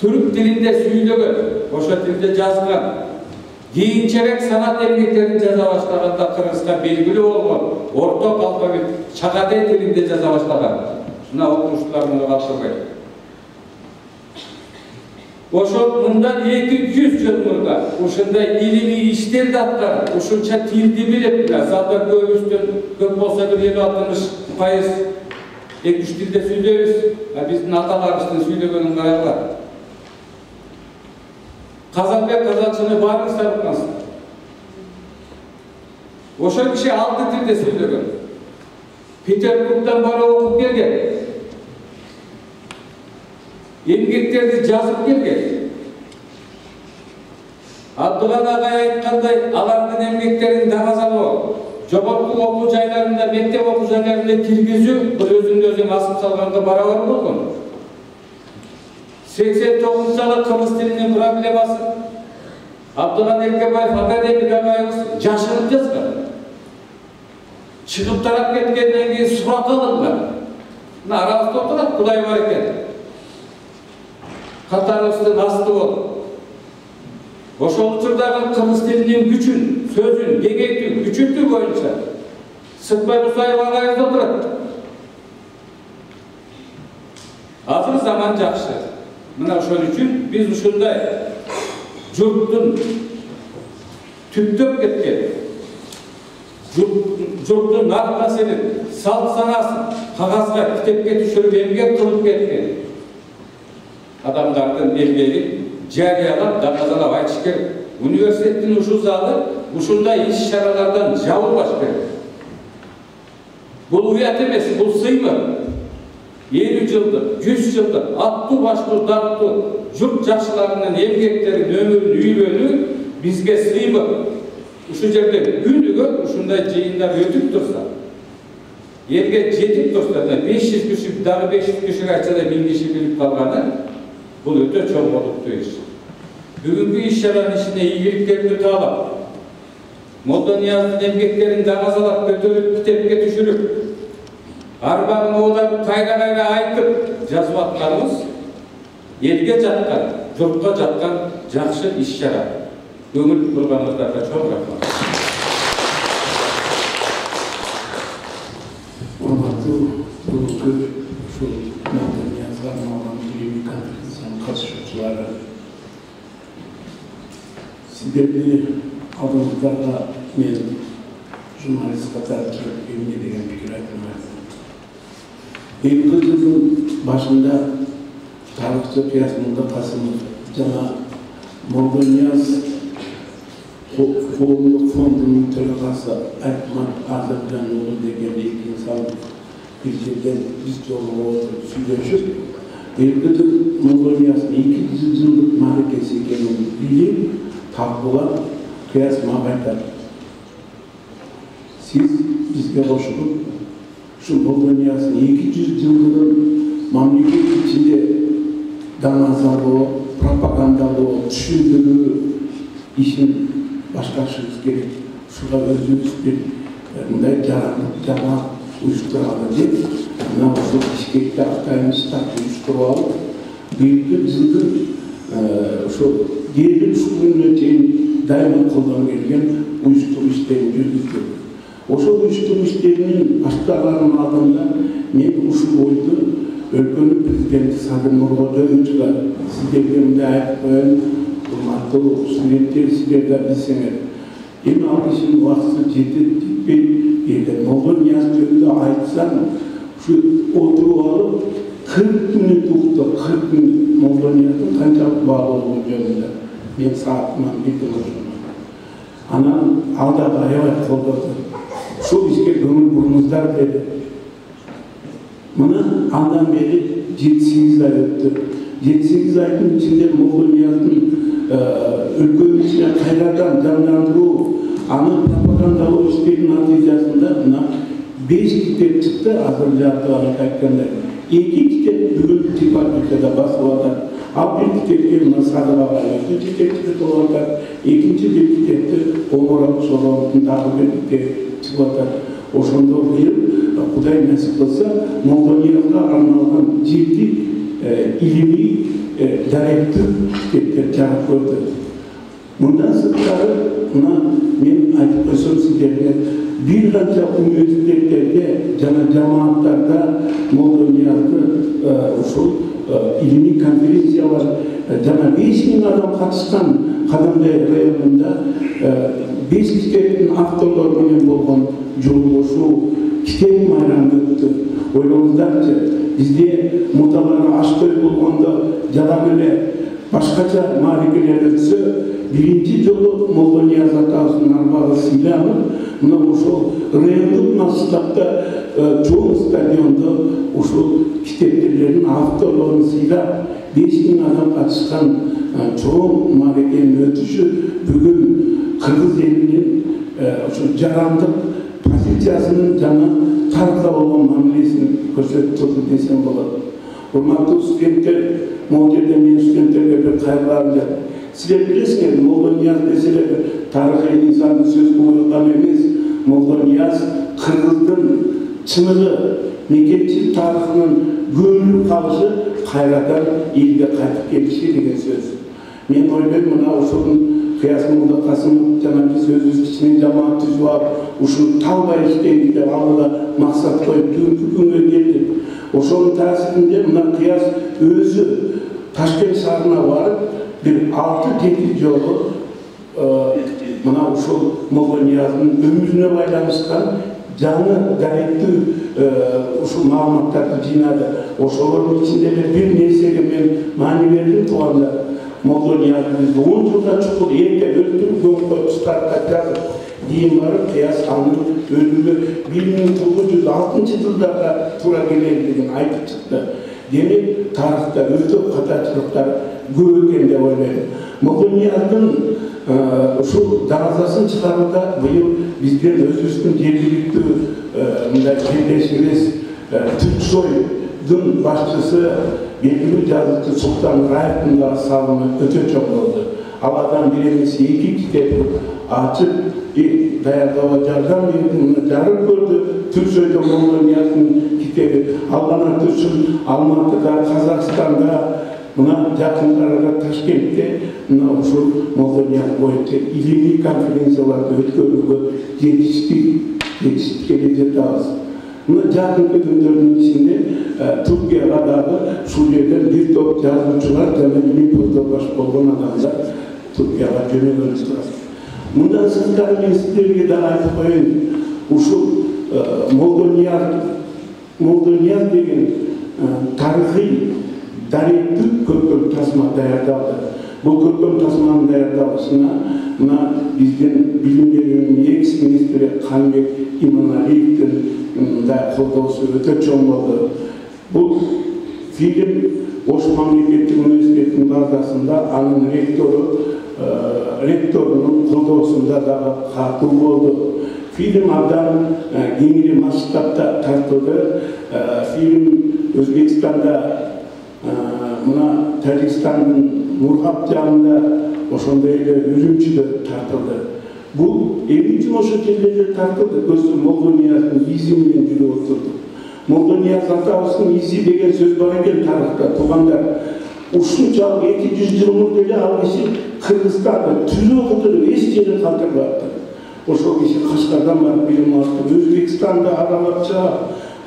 Түрк тилинде сүйлөгөн, ошо тилде жазган. Кийинчерээк санат эмгектерин жаза баштаганда Кыргызга белгилүү болгон орток алфавит Чагадей тилинде жаза баштаган. Мына окумуштуулар муну калтырбайт. Ошол мындан 200 жыл мурда ушундай илимий иштерди аткарып, ушунча тилди билип, залда көбүбүздөн көп болсо бир 50-60% 2-3 тилде сүйлөйбүз, биздин аталарыбыздын сүйлөгөнүн карайлар. Казакбек казакчыны баарын сарыккансыздар. Ошол киши 6 тилде сүйлөгөн. Петербургдан барып окуп келген. Эмгектерди жазып келген. Абдыган агай айткандай, алардын эмгектерин дагазалоо, жогорку окуу жайларында, мектеп окуу жайларында киргизүү бул өзүн-өзү асып салганга барабар болгон. 89-жылы кыргыз тилинин проблемасы Абдыган Эркебаев академик агайыбыз жашырып жазган. Чыгып тарап кеткенден кийин сурак алынган. Мына арабызда отурат, Кудай бар экен. Катарыбыздын асты болуп. Ошол учурдагы кыргыз тилинин күчүн, сөзүн, кеңейтүү, күчүндүү боюнча Сыртбай Мусаев агайыбыз отурат. Azır zaman жақшы. Mına ошон үчүн biz ушундай журттун түптөп кеткен, журттун аркасынын салт санасын кагазга, китепке түшүрүп эмгек кылып кеткен адамдардын эмгегин жарыялап, даңазалап айтыш керек. Университеттин ушул залы ушундай иш-чаралардан жабылбаш керек. Бул уят эмес, бул сыймык. 50 жылдык, 100 жылдык, аттуу баштуу даттуу журт жакшыларынын эмгектерин, өмүрүн үйлөнүү бизге сыймык. Ушул жерде күнүгө ушундай жыйындар өтүп турса, элге жетип турса да 500 киши, дагы 500 кишиге айтса да 1000 киши билип калганы бул өтө чоң олуттуу иш. Бүгүнкү иш-чаранын ичине ийгиликтерди таалап, Молда Нияздын эмгектерин даңазалап, көтөрүп, китепке түшүрүп, арбагын оолап, кайра-кайра айтып жазып атканыбыз элге жаккан, журтка жаккан жакшы иш-чара. Көңүл бурганыңыздарга чоң рахмат. Урматтуу бүгүнкү ушул Молда Ниязга арналган илимий конференциянын катышуучулары, сиздерди алдыңыздарга мен журналист катары чыгып эмне деген пикир айтып атам. 20 жылдын башында тарыхчы Кыяз Мулдакасымов жана Молда Нияз коомдук фондунун төрагасы Айтман Азыржан уулу деген эки инсан бир жерден биз жолугуп отуруп сүйлөшүп, 20 жыл Молда Нияздын 200 жылдык мааракеси экенин билип, талкуулап Кыяз мага айтат. Сиз бизге кошулуп, ушул Молда Нияздын 200 жылдыгын мамлекет ичинде даңазалоо, пропагандалоо, түшүндүрүү ишин башкарышыбыз керек. Ушуга өзүбүз бир мындай жамаат уюштуралы деп, мына ушул Бишкекте атайын штаб уюштуруп алып, 1 жылдын ошол дээрлик ушул күнүнө чейин дайыма колдонуп келген уюштуруу иштерин жүргүздүк. Ошол уюштуруу иштеринин башталарынын алдында мен ушул ойду өлкөнүн президенти Садыр Нуркожоевичке сиздерге мындай айтып коеюн, урматтуу студенттер, сиздер да билсеңер. Эми ал кишинин убактысы жетет жетпейт, эгер Молда Нияз жөнүндө айтсаң, ушу отуруп алып 40 мүнөт уктап, 40 мүнөт Молда Нияздын канчалык баалуулугу жөнүндө мен саатынан билдим ошону. Анан ал дагы аябай колдоду. Ушул ишке көңүл буруңуздар деди. Мына андан бери 7-8 ай өттү. 7-8 айдын ичинде Молда Нияздын өлкөнүн ичине кайрадан жандандыруу, аны пропагандалоо иштеринин натыйжасында мына 5 китеп чыкты, азыр жактыганы айткандай. 2 китеп бүгүн Типа-Типада басып атат. Ал бир китепке мына Садыр агай өзү жетекчилик кылып атат. Экинчи бир китепти Омурат Шоровдун дагы бир китеби чыгып атат. Ошондо быйыл Кудай насип кылса Молда Ниязга арналган жети илимий даректүү китептер чыгып көрдү. Мындан сырткары мына мен айтып койсом сиздерге бир канча университеттерде жана жамааттарда Молда Ниязды ушул илимий конференциялар жана 5000 адам катышкан Кадамбай районунда 5 китептин авторлору менен болгон жолугушуу китеп майрамы өттү. Ойлоңуздарчы, бизде мурдалары аштой болгондо жадам эле башкача мааракелер өтсө, биринчи жолу Молда Нияз атасынын арбагы сыйланып, мына ошол райондук масштабта чоң стадиондо ушул китептердин авторлорун сыйлап 5000 адам катышкан чоң мааракенин өтүшү бүгүн кыргыз элинин ошо жарандык позициясынын жана тарыхка болгон мамилесин көрсөтүп турду десем болот. Урматтуу студенттер, могул жерде мен студенттерге бир кайрыларым жок. Силер билесиңер, Молда Нияз деселер тарыхый инсандын сөз кылган эмес. Молда Нияз кыргыздын чыныгы, мекенчил тарыхынын көмүлүп калышы, кайрадан элге кайтып келиши деген сөз. Мен ойлойм, мына ошонун Кыяз Мулдакасымов жана биз өзүбүз кичине жамаат түзүп алып, ушул талбай иштейбиз деп алга максат коюп бүгүнкү күнгө келдик. Ошонун таасиринде мына Кыяз өзү Ташкент шаарына барып, бир 6-7 жолу мына ушул Молдо Нияздын өмүрүнө байланышкан жаңы даректүү ушул маалыматтарды жыйнады. Ошолордун ичинде бир нерсеге мен маани бердим туугандар. Молдо Ниязды 10 жылда чукул эрте өлтүрүп көмүп коюп стартап жазып, кийин барып Кыяз анын өлүмү 1906 жылдарга туура келгендигин айтып чыкты. Демек, тарыхта өтө катачылыктар көп экен деп ойлойм. Молдо Нияздын ушул даразасын чыгарууда быйыл бизден өзүбүздүн жергиликтүү мындай жерлешибиз Түрксойдун башчысы белгилүү жазуучу Султан Раевдин дагы салымы өтө чоң болду. Алардан бир эмес 2 китеп ачып даярдоого жардам берди, жарык көрдү. Түрксойдо Молдо Нияздын китеби алган үчүн Алматыда, Казакстанда, мына жакын арада Ташкентте мына ушул Молдо Нияз боюнча илимий конференцияларды өткөрүүгө жетиштик келе жатабыз. Мына жакынкы күндөрдүн ичинде Түркияга дагы ушул жерден бир топ жазуучулар жана илимий топтош болгон адамдар Түркияга жөнөгөнү турат. Мындан сырткары мен сиздерге дагы айтып коеюн, ушул Молдо Нияз деген тарыхый даректүү көркөм тасма даярдалды. Бул көркөм тасманын даярдалышына мына биздин билим берүүнүн экс-министри Канбек Иманалиевдин да колдоосу өтө чоң болду. Бул фильм Ош мамлекеттик университетинин базасында анын ректорунун колдоосунда дагы катуу болду. Film abdan kengiri masrafta tartıldı. Film Özbekistan'da, Tacikistan'ın Murhab Canı'nda oşondayla Ürümçi'de tartıldı. Bu evlincin o şekilde tartıldı. Gözü Moldo Niyaz'ın izimiyle yürü oturdu. Moldo Niyaz Atavas'ın izi degen söz var eken tarihta tuğanlar. Uşunçalık 200 yılını deli algısı Kırgızistan'da tüzü okuduğu eski yerin kaldırmaktı. Oşo kişi Kaşgar'dan barıp bilim aldı. Özbekistan'da aramakça,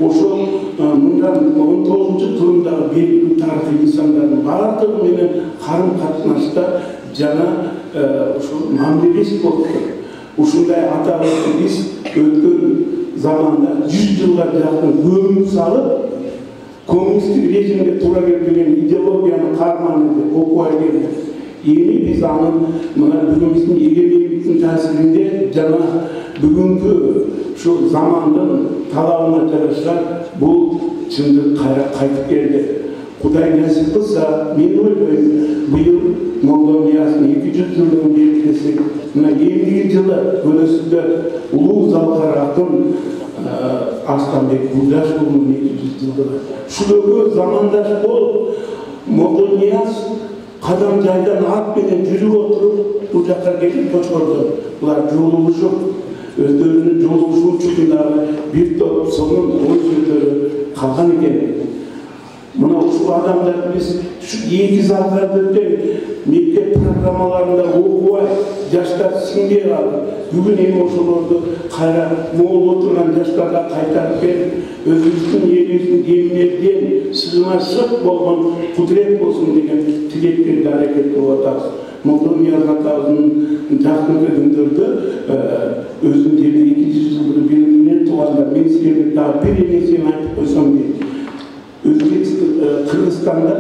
oşo bundan 19. turundagı belirli tarihi insanların bardығы менен қарым қатынашта жана мамилеси болду. Ушундай аталықты биз өткөн заманда 100 жылга жакын өмүр салып, коммунисттик режимге туура келбеген идеологиянын карманы деп окуй келди. Эми биз анын мына бүгүнкү эгемендиктин таасиринде жана бүгүнкү ушул замандын талабына жараша бул чындык кайтып келди. Кудай насип кылса, мен ойлойм, быйыл Молдо Нияздын 200 жылдыгын белгилесек, мына эмдиги жылы көнөсүндө улуу залкар акын Арстанбек Бурдашулунун 200 жылдыгы. Ушул замандаш болуп, Молдо Нияз кадам жайдан ат менен жүрүп отуруп, бул жакка келип көчөрдү. Булар жолугушуп, өздөрүнүн жолугушуучусундагы бир топ сонун ой сөздөрү калган экен. Мына ушул адамдар биз эки залдарды мектеп программаларында окубай, жаштар сиңбей калды. Бүгүн эми ошолорду кайра могул отурган жаштарга кайтарып берип, өзүбүздүн элибиздин деминен сыгынашык болгон кудурет болсун деген тилектерди аракет кылып атабыз. Молдо Нияз атабыздын жакынкы күндөрдө өзүнүн 200 жылдыгы белгилеген туугандар, мен силерге дагы бир нерсени айтып койсом дейт. Özbekistan, Kırgızistan'da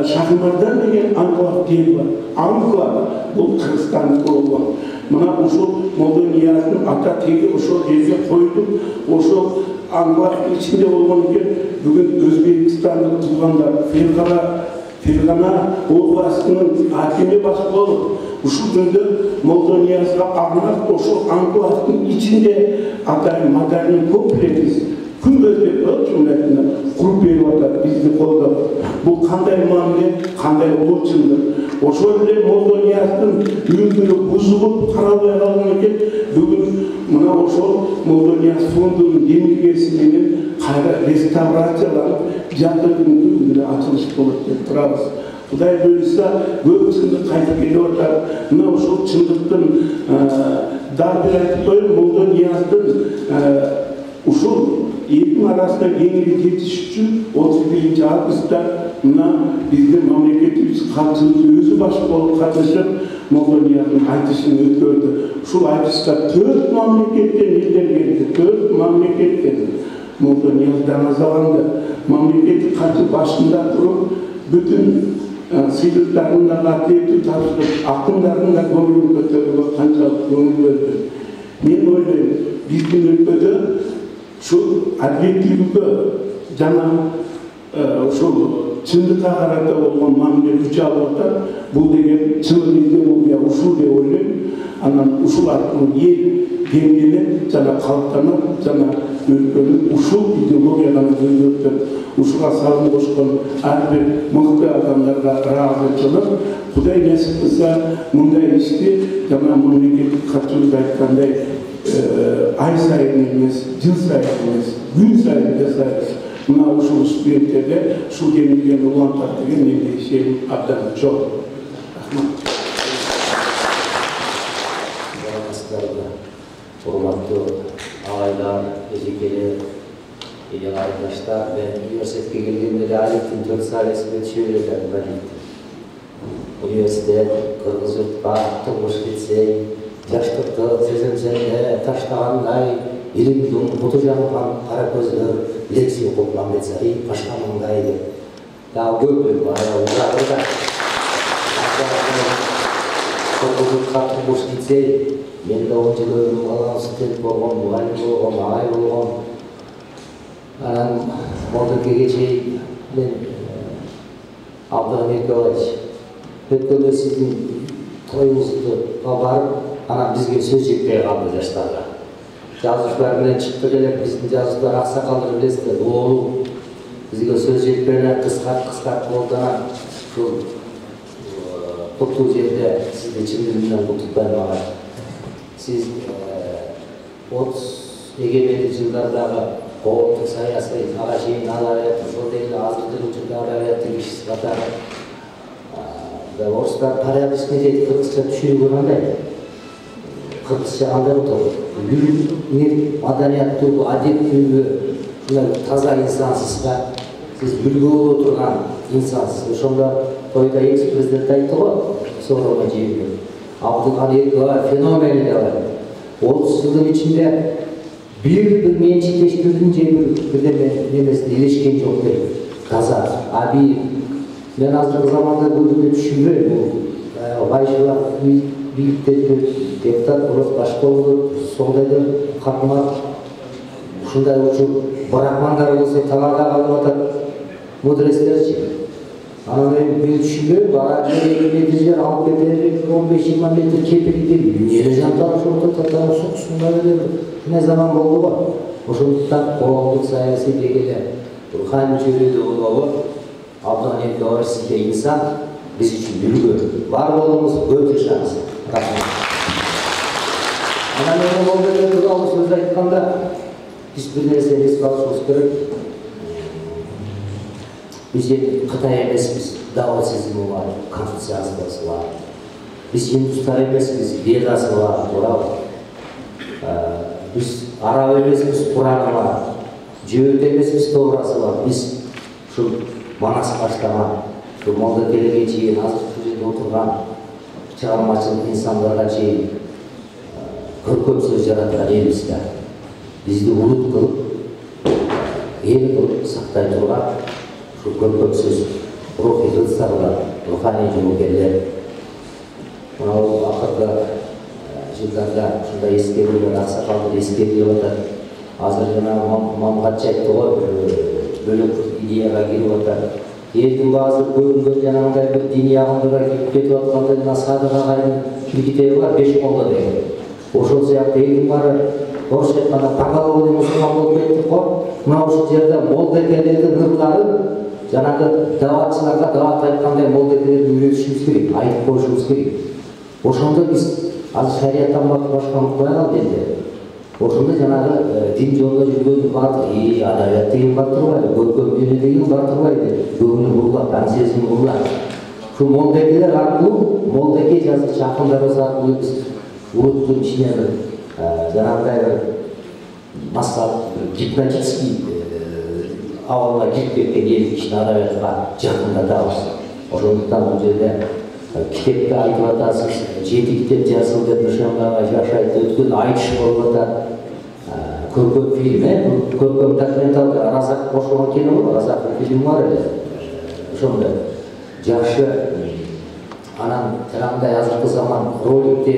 Şahmardan деген анклав дей бар. Анклав бұл Кыргызстандыкы болгон. Мына ушул Молдо Нияздын ата теги ошол жерге коюлуп, ошол анклавдын ичинде болгон экен. Бүгүн Өзбекстандык туугандар Фергана областынын акими баш болуп, ушул күндө Молдо Ниязга арнап ошол анклавдын ичинде атайын маданий комплекс күнбөздеп чумайтында куруп берип атат, бизди колдоп. Бул кандай мамиле, кандай улууччулдук. Ошол эле Молдо Нияздын үйүндөрү бузулуп каралбай калган экен. Бүгүн мына ошол Молдо Нияз фондунун демилгеси менен кайра реставрацияланып, жакын күндө ачылыш болот деп турабыз. Кудай буйруса, көп чындык кайтып келип атат. Мына ошол чындыктын дагы бир айтып коеюн, Молдо Нияздын ушул elin arasında kengiri geçiş üçün 31 avgust'ta mına bizden memleketimiz katıldı, özü başı olup katışıp Moldonya'nın aytışını ötkürdü. Şu aytışta 4 memleketten elden geldi, 4 memleketten Moldonya'dan azalandı. Memleketi katı başında durup bütün sıyrıklarını da katletip tartışıp akınlarını da gönlünü götürüp kançalık gönül verdi. Men oylayım, bizden ülkede şu adletlilikte jana şu çındıkka karata olgan mamile güç alıp bu degen çın ideologiya uşul деп ойлойм. Анан ушул аркылуу эл деңгээлеп жана калыптанып жана өлкөнүн ушул идеологиядан өзгөртүп ушуга салым кошкон ар бир мыкты адамдарга ыраазычылык Кудай насип кылса мындай ишти жана мамлекеттик катчылык айткандай ай сайын эмес, жыл сайын эмес, күн сайын жасайбыз. Мына ушул студенттерге ушул жеңилген улантат деген менде ишеним абдан чоң. Рахмат. Hurmatlı ağaylar, eşikleri, ile arkadaşlar, ben üniversiteye geldiğimde de Alettin 4 sayesinde şöyle ben gittim. Üniversite, Kırgız yurtqa, turmuş gitsey, yaşlıkta, sezimsende, taştağanday, ilimdun, butu janıpan, kara gözlü, leksiya okup Ahmet Zahid, başkanındaydı. Daha köpü var, uzaklıda. Kırgız yurtqa, turmuş gitsey, men de 10 yıl ömrüm kalan student bolğom, muallim bolğom, ağay bolğom. Anan Moldova'ya geçeyim, men Abdülhamid Nikolaevich, ötkönde sizin toyunuzga barıp, anan bizge söz жетпей kaldı yaşlarda. Жазушылар менен чыкты келип, биздин жазуучулар аксакалдар билесиздер, оолу бизге сөз жетпей кыскарт болду. Ушул токтуу жерде сизди чын дилимден куттуктайм агай. Siz 30 egemenlik yıllardaki koğutluk sayası, ağaçın adaleti, şuradaki azıcılık adaleti kişisi kadar ve Ruslar paraya düşmeyecek Kırgızca düşürü görmende Kırgızca anlayıp madaniyat duygu, adet duygu, taza insansız da siz bilgi oturgan insansız. Şunda toyda ex-prezident aytı o, sonra ona cevap. Abdülhamid var, fenomeni de var. 30 yılın içinde bir mençikleştirdiğince bir ilişkin çok değil. Taza, abi, ben azıcık zamanda bunu düşünüyorum. Bayşılar, büyük deputat, burası başka oldu, soldaydı, katmak. Şunday uçup, bırakmanlar olsa talarda kalmadan mudresler çıkıyor. Anadolu bir düşünüyorum, aracıları metreciler alıp getirip 15-20 metre kepek gidiyor. Nere jantar şurada tatarı sokusunda öyle ne zaman oldu var. Oşunduktan koğulluk sayesi degele ruhani çevrede olmalı. Abdülhamid Nikolaevich sizde insan, biz için bilgi. Var olmamız öte şans. Ana benim Moldova'da tuzalı söz aytkanda hiçbir nerse risk alışımız gerek. Bizde Kıtay emesiz, davet sezimi var, konfesiyasındası var. Biz Hindustar emesiz, Vedası var, Torah var. Biz Arap emesiz, Kur'an'ı var. Cevdet emesiz, Torası var. Biz şu Manas başlama, şu Moldova'ya geçeyim, azıcık şurada oturgan, çağırmacılık insanlara çeyin, köp söz yaratan elimizde. Bizde ulut kılıp, el kılıp, saktay turgan, şu köp söz, ruhi hırslarla, ruhani cümleler. Buna o akırda yıllarda şurada eskeriyorlar, aksakaldır eskeriyorlar. Hazırlığına mamgatça etti o, bölük ideyaga girip atar. Elдің bazı bölümden yanında bir dini ағымдарға кетіп жатқанда насихат ағайын кілкітеуі бар 5 молда деген. Ошол сияқты елдің бары орысша айтқанда таңғалу мұсылман болып кеттік қой. Мына осы жерде молдекелердің ырғарын жаңағы даватшыларға дават айтқандай молдекелерді үйретішіміз керек, айтып қойышымыз керек. Ошонда біз азыр шариаттан башқа ұмытпай қалды енді. Ошонда жаңағы дин жолында жүрген бардық, адабият деген бар турбайды, көркем дүние деген бар турбайды, көңіл бурлап, жан сезім бурлап. Şu молдекелер аркылуу, молдеке жазгыч акындарыбыз аркылуу биз улуттун ичинен жанагындай бир масса гипнотический ауылға кіріп кеткен ел кішін адабиятқа жақындатамыз. Ошондуктан бул жерде китепте айтып атасыз, 7 китеп жазылды деп Нышанбай жакшы айтты, өткөн айтыш болуп атат. Көркөм фильм, көркөм документалды Разак кошулган кино бар, Разак фильм бар эле. Ошондо жакшы анан тирандай азыркы заман роликте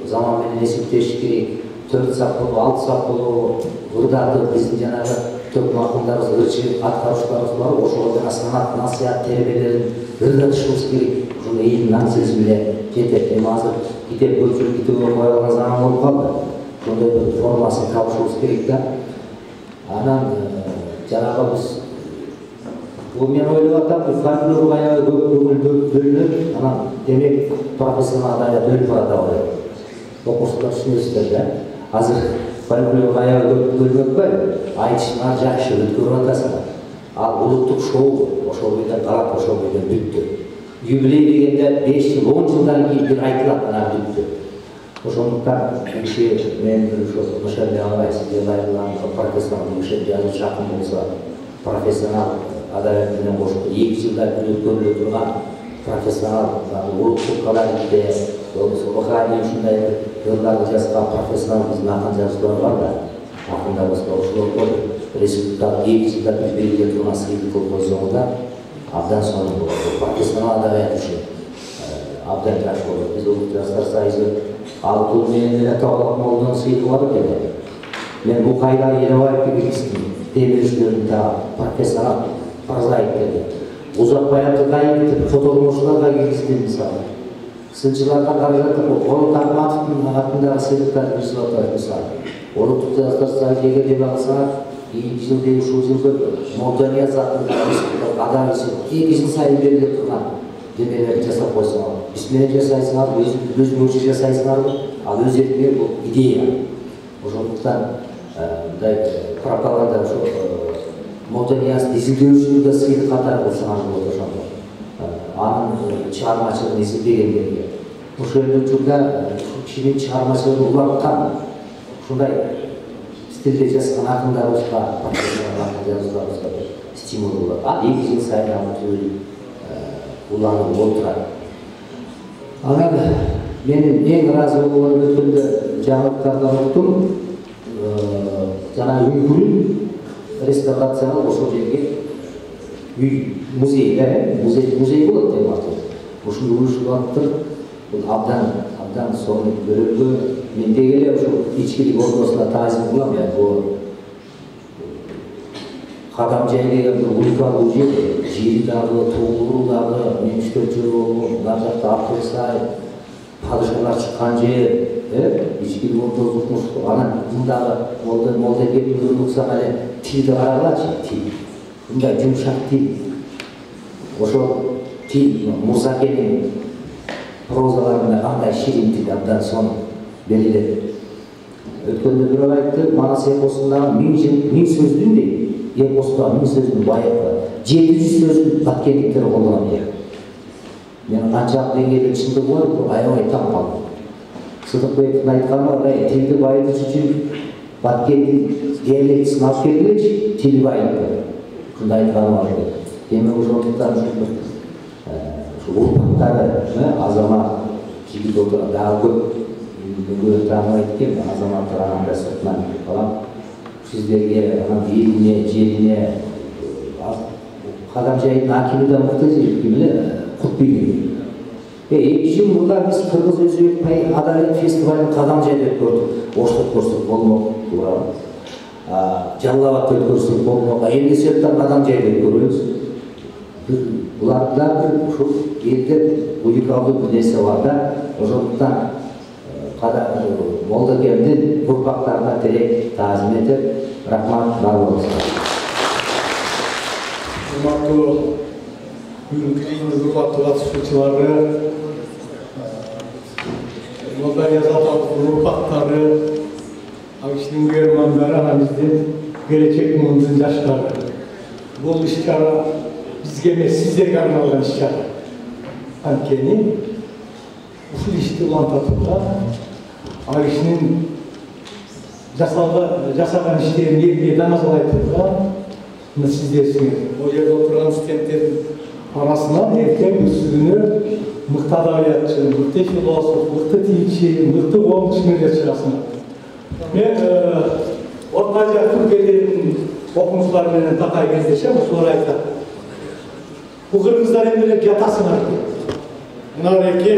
заман менен эсептеш керек. 4 саат болуп, 6 саат болуп, ырдарды биздин жанагы көп макулдарыбыз, ырчы аткаруучуларыбыз бар, ошолордон санат, насыят, тербелерин ырдатышыбыз керек. Ошондо элдин аң сезимине жетет. Эми азыр китеп көпчүлүк китеп окуй алган заман болуп калды. Ошондой бир формасын табышыбыз керек да. Анан жанагы биз бул мен ойлоп атам, фольклорго аябай көп көңүл бөлүнөт. Анан демек профессионал адабият өлүп барат. Окуучулар түшүнөсүздөр да. Азыр фольклорго аябай көп бөлүнөтпөй, айтышыңар жакшы өткөрүп атасыңар. Ал улуттук шоу ошол бойдон калат, ошол бойдон бүттү. Юбилей дегенде 5 жыл, 10 жылдан кийин бир айтылат, анан бүттү. Ошондуктан мен ошо Нышанбай агай сизге ылайыгынан профессионал жазуучу жакын болсо, профессионал адабият менен кошуп 2 жылда бир өткөрүлө турган профессионал улуттук колоритте, болбосо руханий ушундай ырдарды жазган профессионал биздин акын жазуучулар бар да. Акындарыбыз ошолор республикалык 2 жылда бир бериле турган сыйлык койсоңуздар абдан сонун болот. Профессионал адабият үчүн абдан жакшы болот. Биз Улуттук жаштар союзу Алтын менен эле Тоолок молдон сыйлыгы бар экен. Мен бул Кайдар Елебаевди киргиздим. Демирчилердин да профессионал прозаиктерди. Узакбай Абдыкаевди фотоломошуларга киргиздим мисалы. Сынчыларга каражат Болот Акматовдун атындагы сыйлыктарды берип атат мисалы. Улуттук жаштар союзу эгер багсаңар 2 жыл ушул жылы Молдонияз атындагы адам үчүн 2 жыл сайын бериле турган демелерди жасап койсоңор. Биз менен жасайсыңар, өзүңөр жасайсыңар, ал өз эркиңер бул идея. Ошондуктан мындай пропаганда ошо Молдонияз изилдөөчүнү да сыйлык катары кылсаңар болот ошондо. Анын чыгармачылыгын изилдегендерге. Ошол учурда кишинин чыгармачылыгын уланткан ушундай стилде жазган акындарыбызга, профессионал жазуучуларыбызга стимул болот. Ал 2 жыл сайын аны уланып отурат. Анан мен эң ыраазы болгоным өткөндө жаңылыктардан уктум. Жана Үңкүрүн реставрациялап ошол жерге үй музей болот деп атат. Ушуну уюштуруп бул абдан сонун көрүүгө мен деги эле ошол ичкилик ордосуна таазим кылам. Бул Кадам жай деген бир уникалдуу жер. Жери дагы, туулуу дагы, мен 3-4 жыл болду. Мына жакта Акберсай, падышалар чыккан жер, ичкилик ордосу. Анан мындагы молдекемдин уксам эле тилди карагылачы, тил. Мындай жумшак тил. Ошол тил Мурзакенин прозаларында кандай ширин тил абдан сонун берилет. Өткөндө бирөө айтты, Манас эпосундагы 1000 сөздүн дейт. Эпоста 1000 сөздүн байыпы 700 сөздүн баткендиктери колдонот дейт. Мен канчалык деңгээлде чындыгы бар, бул аябай таң калдым. Сыдыкбековдун айтканы, тилди байытыш үчүн баткендин диалектисин алып келгилечи, тил байыпы. Ушундай айтканы бар. Демек ошондуктан ушу урпактары, азамат жигит отурган дагы көп тааныбайт экен, азаматтар анан да сыртынан калам. Сиздерге элине, жерине Кадам жайдын акими да мыкты эле Кутбегим. 2 жыл мурда биз Кыргыз Өзбек адабият фестивалын Кадам жайда өткөрдүк. Ошто өткөрсөк болмок, туура. Жалал Абадта өткөрсөк болмок. Эмне себептен Кадам жайда өткөрөбүз? Буларда бир ушул элде уникалдуу бир нерсе бар да. Ошондуктан Молдокемдин урпактарына терек таазим этип, рахмат, бар болуңуздар. Урматтуу урматтуу катышуучулары, Молдонияз аталыктын урпактары, кишинин көрөрмандары, анан биздин келечек муундун жаштары. Бул иш-чара бизге эмес, сиздерге арналган иш-чара. Анткени ушул ишти уланта турган ал кишинин жасаған іштерін елге даназалай тұрған сіздерсіңіз. Ол жерде отырған студенттердің арасынан ертең үстігіне мықты адабиятшы, мықты философ, мықты тілші, мықты ғылымшылар шығасыңдар. Мен Орта Азия Түркиялердің оқымыстарымен тақай кездесем, солар айтады. Бұл қырғыздар енді жатасыңдар. Мына реке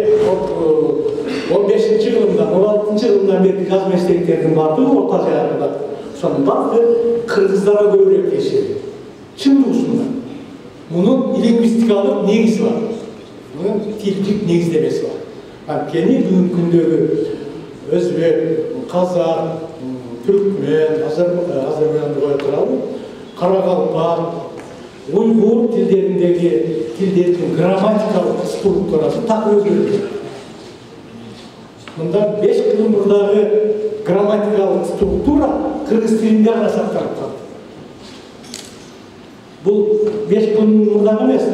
15-ші жылында, 16-ші жылында берді жаз мәселелердің бардығы Орта Азияда. Соның барды қырғыздарға көбірек кешеді. Шын тұрсында. Мұның лингвистикалық негізі бар. Мұның тілдік негіздемесі бар. Анткени бүгінгі күндегі өзбек, қазақ, түркмен, азербайжанды қоя тұрады, қарақалпақ, ұйғыр тілдеріндегі тілдердің грамматикалық структурасы тақ өзгерді. Мұнда 5 жыл бұрынғы грамматикалық структура қырғыз тілінде ғана сақталып қалды. Бұл 5 жыл бұрынғы емес,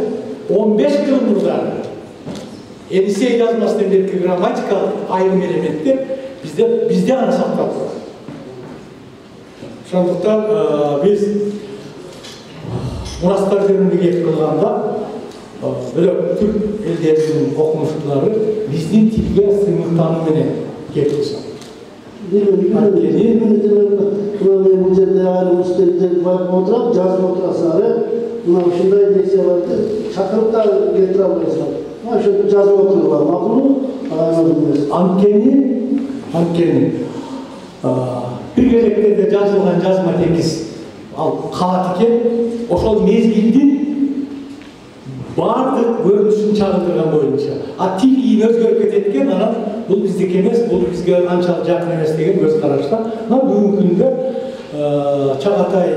15 жыл бұрынғы Енисей жазмасынан бергі грамматикалық айырым элементтер бізде ғана сақталып қалды. Сондықтан біз мұрастар жөнінде келіп қылғанда бөлек түрк елдерінің оқымыстылары біздің тілге сыйлықтануменен келіп қылса. Бұл жерде айрым студенттер байып отырып, жазып отырасыңдар, мына ушундай лекцияларды шақырып та келтіре аласыңдар. Жазып отырғылар, мақұл емес. Анткени бір кезектерде жазылған жазма текст ал қалат екен, ошол мезгилдин бардық көрінісін чагылдырган боюнча. Тил кийин өзгөрүп кетет экен, анан бул биздики эмес, бул бизге анчалык жакын эмес деген көз карашта. Бүгүнкү күндө Чагатай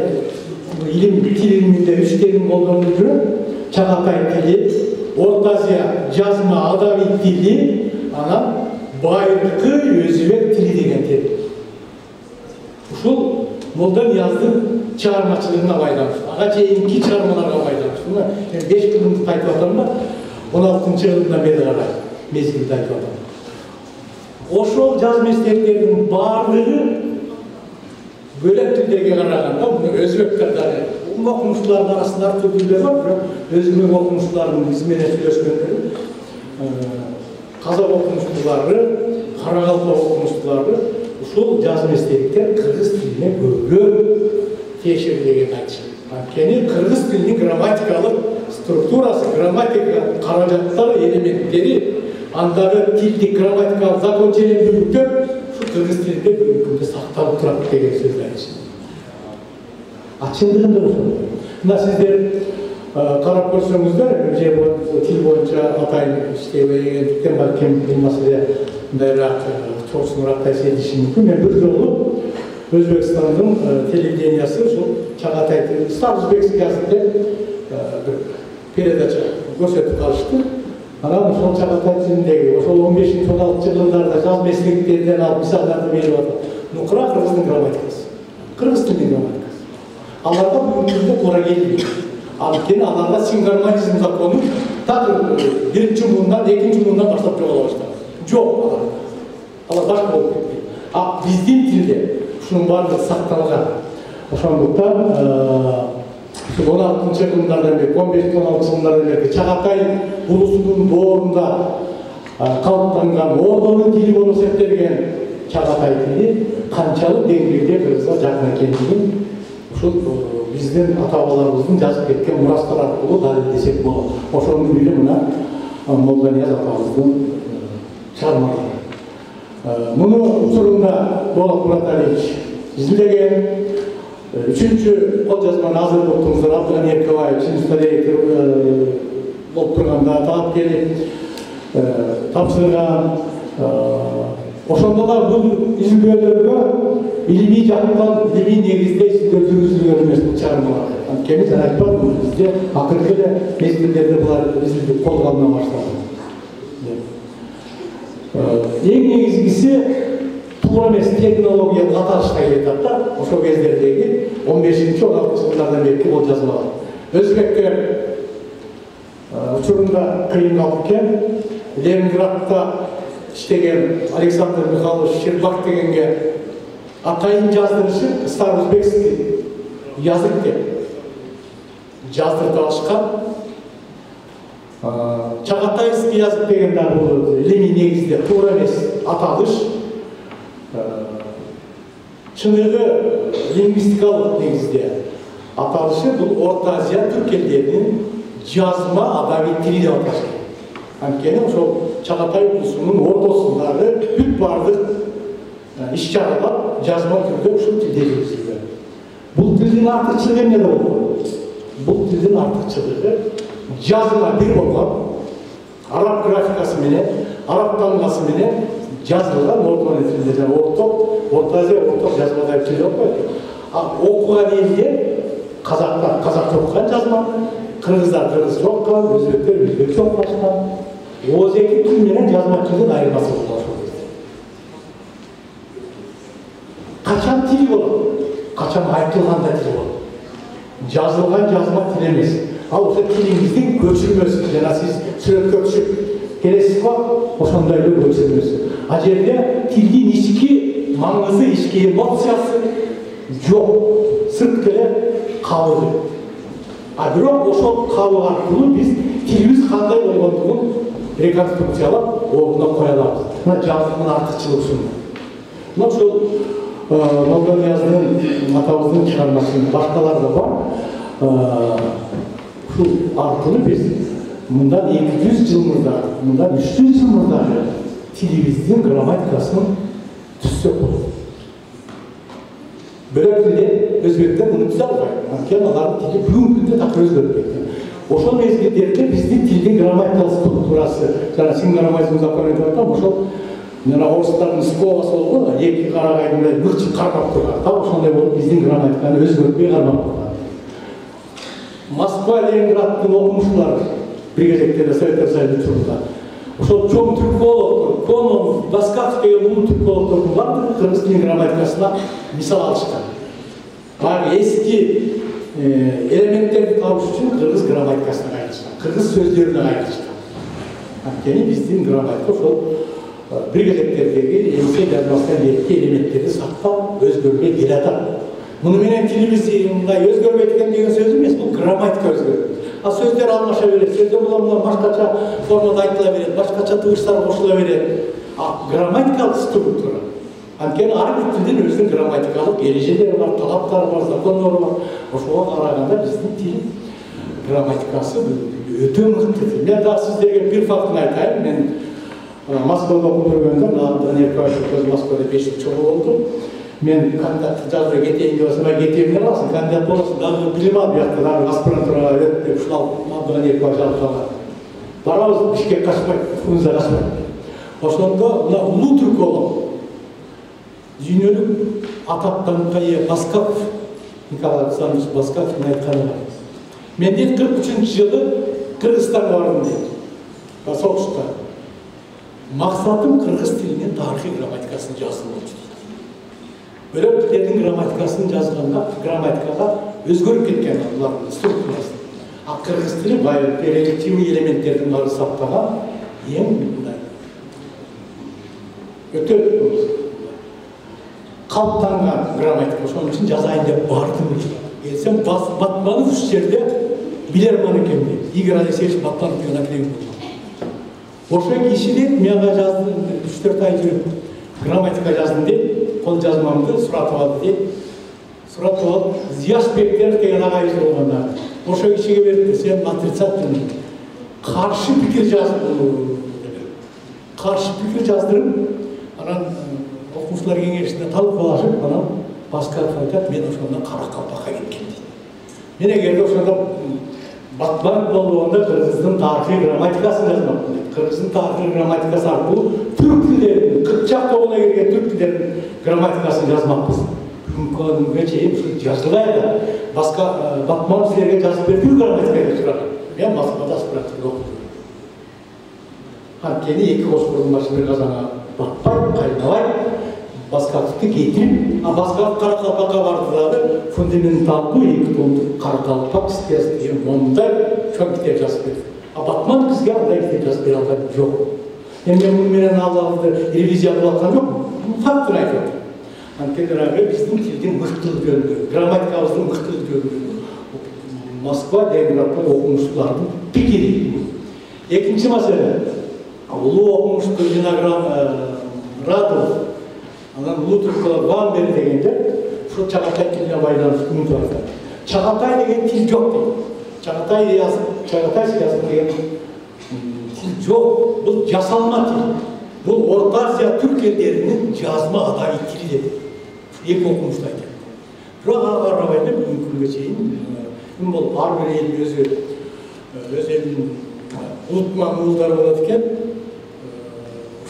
илим тил илиминде 3 термин колдонулуп жүрөт. Чагатай тили, Орта Азия жазма адаби тили, анан байыркы өзбек тили деген термин. Ушул Молда Нияздын чыгармачылыгына байланыштуу. Ага чейинки чыгармаларга байланыштуу. 5 жылдык айтып атам да, 16-чы жылдан бери карай мезгилде айтып атам. Ошол жаз мектептердин баардыгы бөлек тилдерге караганда, өзбектер дагы окумуштуулардын арасында ар түрдүү бар, бирок өзбек окумуштуулардын биз менен сүйлөшкөндөрү, казак окумуштуулары, каракалпак окумуштуулары ушул жаз мектептер кыргыз тилине көбүрөөк тиешелүүлүгүн айтышат. Анткени кыргыз тилинин грамматикалык структурасы, грамматика каражаттар, элементтери, андагы тилдик грамматикалык закончелүүлүктөр ушу кыргыз тилинде бүгүнкү күндө сакталып турат деген сөздү айтышат. Чындыгында ошол. Мына сиздер карап көрсөңүздөр, тил боюнча атайын иштебегендиктен балким бул маселе мындайраак чоңсураак таасир этиши мүмкүн. Мен бир жолу Өзбекстандын телевидениясы ушул Чагатай староузбекский языкта передача көрсөтүп калышты. Анан ошол Чагатай тилиндеги ошол 15-16 жылдарда жаз мезгилдерден алып мисалдарды берип атат. Нукура кыргыздын грамматикасы, кыргыз тилинин грамматикасы. Аларга бүгүнкү күндө туура келбейт. Анткени аларда сингармонизм закону так 1-чи муундан 2-чи муундан баштап жоголо баштаган. Жок аларда. Алар башка болуп кеткен. Биздин тилде ушунун баардыгы сакталган. Ошондуктан 16-чы жылдардан бери, 15-16 жылдардан бери Чагатай улусунун доорунда калыптанган ордонун тили болуп эсептелген Чагатай тили канчалык деңгээлде кыргызга жакын экендигин ушул биздин ата-бабаларыбыздын жазып кеткен мурастар аркылуу далилдесек болот. Ошонун бири мына Молда Нияз атабыздын чыгармалары. Муну учурунда Болот Мураталиевич изилдеген, 3-чү колжазманы азырдыктыңыздар Абдыган Эркебаев чынча директор болуп турганда таап келип тапшырган. Ошондо да бул изилдөөлөргө илимий жактан, илимий негизде изилдөө жүргүзүлгөн эмес бул чыгармалар. Анткени жана айтпадым, бизде акыркы эле мезгилдерде булар изилдөө колго алына баштады. Эң негизгиси туура эмес технологиялык аталышка келип атат. Ошол кездердеги 15-16 жылдардан берки колжазмалар. Өзбектер учурунда кыйын калып экен. Ленинградда иштеген Александр Михайлович Щербак дегенге атайын жаздырышы староузбекский язык деп жаздырып алышқан. Чагатайский язык деген бұл илимий негізде тура емес аталыш. Шынығы лингвистикалық негізде аталышы бұл Орта Азия түрк елдерінің жазма адами тили деп аталышы. Анткени ошол Чагатай улусунун ортосундағы бүт бардык иш-чаралар жазма түрдө ушул тилде жүргүзүлгөн. Бул тилдин артыкчылыгы эмнеде болгон? Бул тилдин артыкчылыгы жазма бир болгон, араб графикасы менен, араб тамгасы менен жазылган ортон тилде, Орта Азия орток жазмадай тил окуйт. Окуган элде казактар казакча окуган жазма, кыргыздар кыргызча окуган, өзбектер өзбекче окушкан. Оз эки тил менен жазма тилдин айырмасы болот. Качан тил болот? Качан айтылганда тил болот. Жазылган жазма тил эмес. Ал ошо тилиңиздин көчүрмөсү. Жана сиз сүрөткө түшүп келесиз го, ошондой эле көчүрмөсү. А жерде тилдин ички маңызы, ички эмоциясы жок. Сырт келе кабылды. А бирок ошол кабыл аркылуу биз тилибиз кандай болгондугун реконструкциялап ордуна кое алабыз. Мына жазуунун артыкчылыгы ушул. Мына ушул Молдонияздын атабыздын чыгармасы башкалар да бар. Ушул аркылуу биз мындан 200 жыл мурда, мындан 300 жыл мурдагы тилибиздин грамматикасын түзсөк болот. Бирок тилде өзбектер муну түзө албайт. Анткени алардын тили бүгүнкү күндө так өзгөрүп кеткен. Ошол мезгилдерде биздин тилдин грамматикалык структурасы, жана сингармазм закону деп атам, ошол мына орустардын сковасы болгон, эки карагайдын менен мырчып кармап турган. Та ошондой болуп биздин грамматиканы өзгөртпөй кармап турган. Москва, Ленинграддын окумуштуулары бир кезекте Советтер Союзу учурунда ошол чоң түркологдор, Конов, Баскаков деген улуу түркологдордун баардыгы кыргыз тилинин грамматикасына мисал алышкан. Баягы эски элементтерди табыш үчүн кыргыз грамматикасына кайрылышкан, кыргыз сөздөрүнө кайрылышкан. Анткени биздин грамматика ошол бир кезектердеги эмсе жазмастан эки элементтерди сактап өзгөрбөй келатат. Муну менен тилибиз мындай өзгөрбөйт экен деген сөз эмес, бул грамматика өзгөрөт. А сөздөр алмаша берет, сөздөр була башкача формада айтыла берет, башкача тыгыштар кошула берет. А грамматикалык структура. Анткени ар бир тилдин өзүнүн грамматикалык эрежелери бар, талаптары бар, закондору бар. Ошого караганда биздин тил грамматикасы өтө мыкты. Мен дагы сиздерге бир фактын айтайын. Мен Москвада окуп жүргөндө, андан 2 ай өткөз Москвада 5 жыл болду. Мен кандидат жазып кетейин деп атсам, кетейин деп аласың, кандидат болосуң, дагы билим ал, биякта дагы аспирантурага өт деп ушул абдан 2 ай жазып калган. Барабыз Бишкек качпайт, Фрунзе качпайт. Ошондо мына улуу түрколог, дүйнөлүк атактанга ээ Баскаков, Николай Александрович Баскаковдун айтканы бар. Мен 43-жылы Кыргызстанга бардым дейт. Согушта. Максатым кыргыз тилинин тарыхый грамматикасын жазуу болчу. Бирок тилдин грамматикасын жазганда грамматикага өзгөрүп кеткен алардын структурасы. А кыргыз тили баягы перелективный элементтердин баарын сактаган эң мындай өтө калыптанган грамматика. Ошон үчүн жазайын деп бардым. Келсем Батманов ушул жерде билерман экен дейт. Игорь Алексеевич Батманов деген академик болгон. Ошол киши дейт, мага жаздым 3-4 ай жүрүп грамматика жаздым дейт, кол жазмамды суратып алды дейт. Суратып алып, Зияшбектер деген агайыбыз болгон. Ошол кишиге берип, сен отрицательный каршы пикир жаздым. Каршы пикир жаздырып, анан окумуштуулар кеңешинде талкуулашып, анан Баскаков айтат, мен ошондо Каракалпакка кеткен дейт. Мен эгерде ошондо Батманов болгондо кыргыздын тарыхый грамматикасын жазмакмын дейт. Кыргыздын тарыхый грамматикасы аркылуу түрк тилдеринин, 40 чакта боло келген түрк тилдеринин грамматикасын жазмакпыз. Бүгүнкү күнгө чейин ушул жазылбай да Батманов силерге жазып берди грамматика деп сураган. Мен Москвада аспирантура окудум. Анткени эки кошкордун башы бир казанга батпай, кайнабай, Баскаковду кетирип, Баскаков Каракалпакка барды дагы фундаменталдуу 2 томдук Каракалпак стезы деген мондай чоң китеп жазып берди. А Батманов бизге андай китеп жазып бере алган жок. Мен муну менен аларды ревизия кылып аткан жокмун. Фактын айтып атам. Antenlerage біздің тілдің мықтылық жөнінде, грамматикамыздың мықтылық жөнінде Москва, Ленинградтан оқымыштылардың пикiri. Екінші мәселе, ұлы оқымышты Виноград Радов, анан ұлы түркілер Ван бері дегенде, şu Çağatay тіліне байланысты үміт бар. Çağatay деген тіл жоқ дейді. Çağatay жазып деген тіл жоқ, бұл жасалма тіл. Бұл Орта Азия түрк елдерінің жазма адами тілі деді. Екі оқымышты айтады. Бірақ қарабайда бүгінгі күнге шейін бұл әрбір ел өз елінің ұлытман-ұлдары болады екен.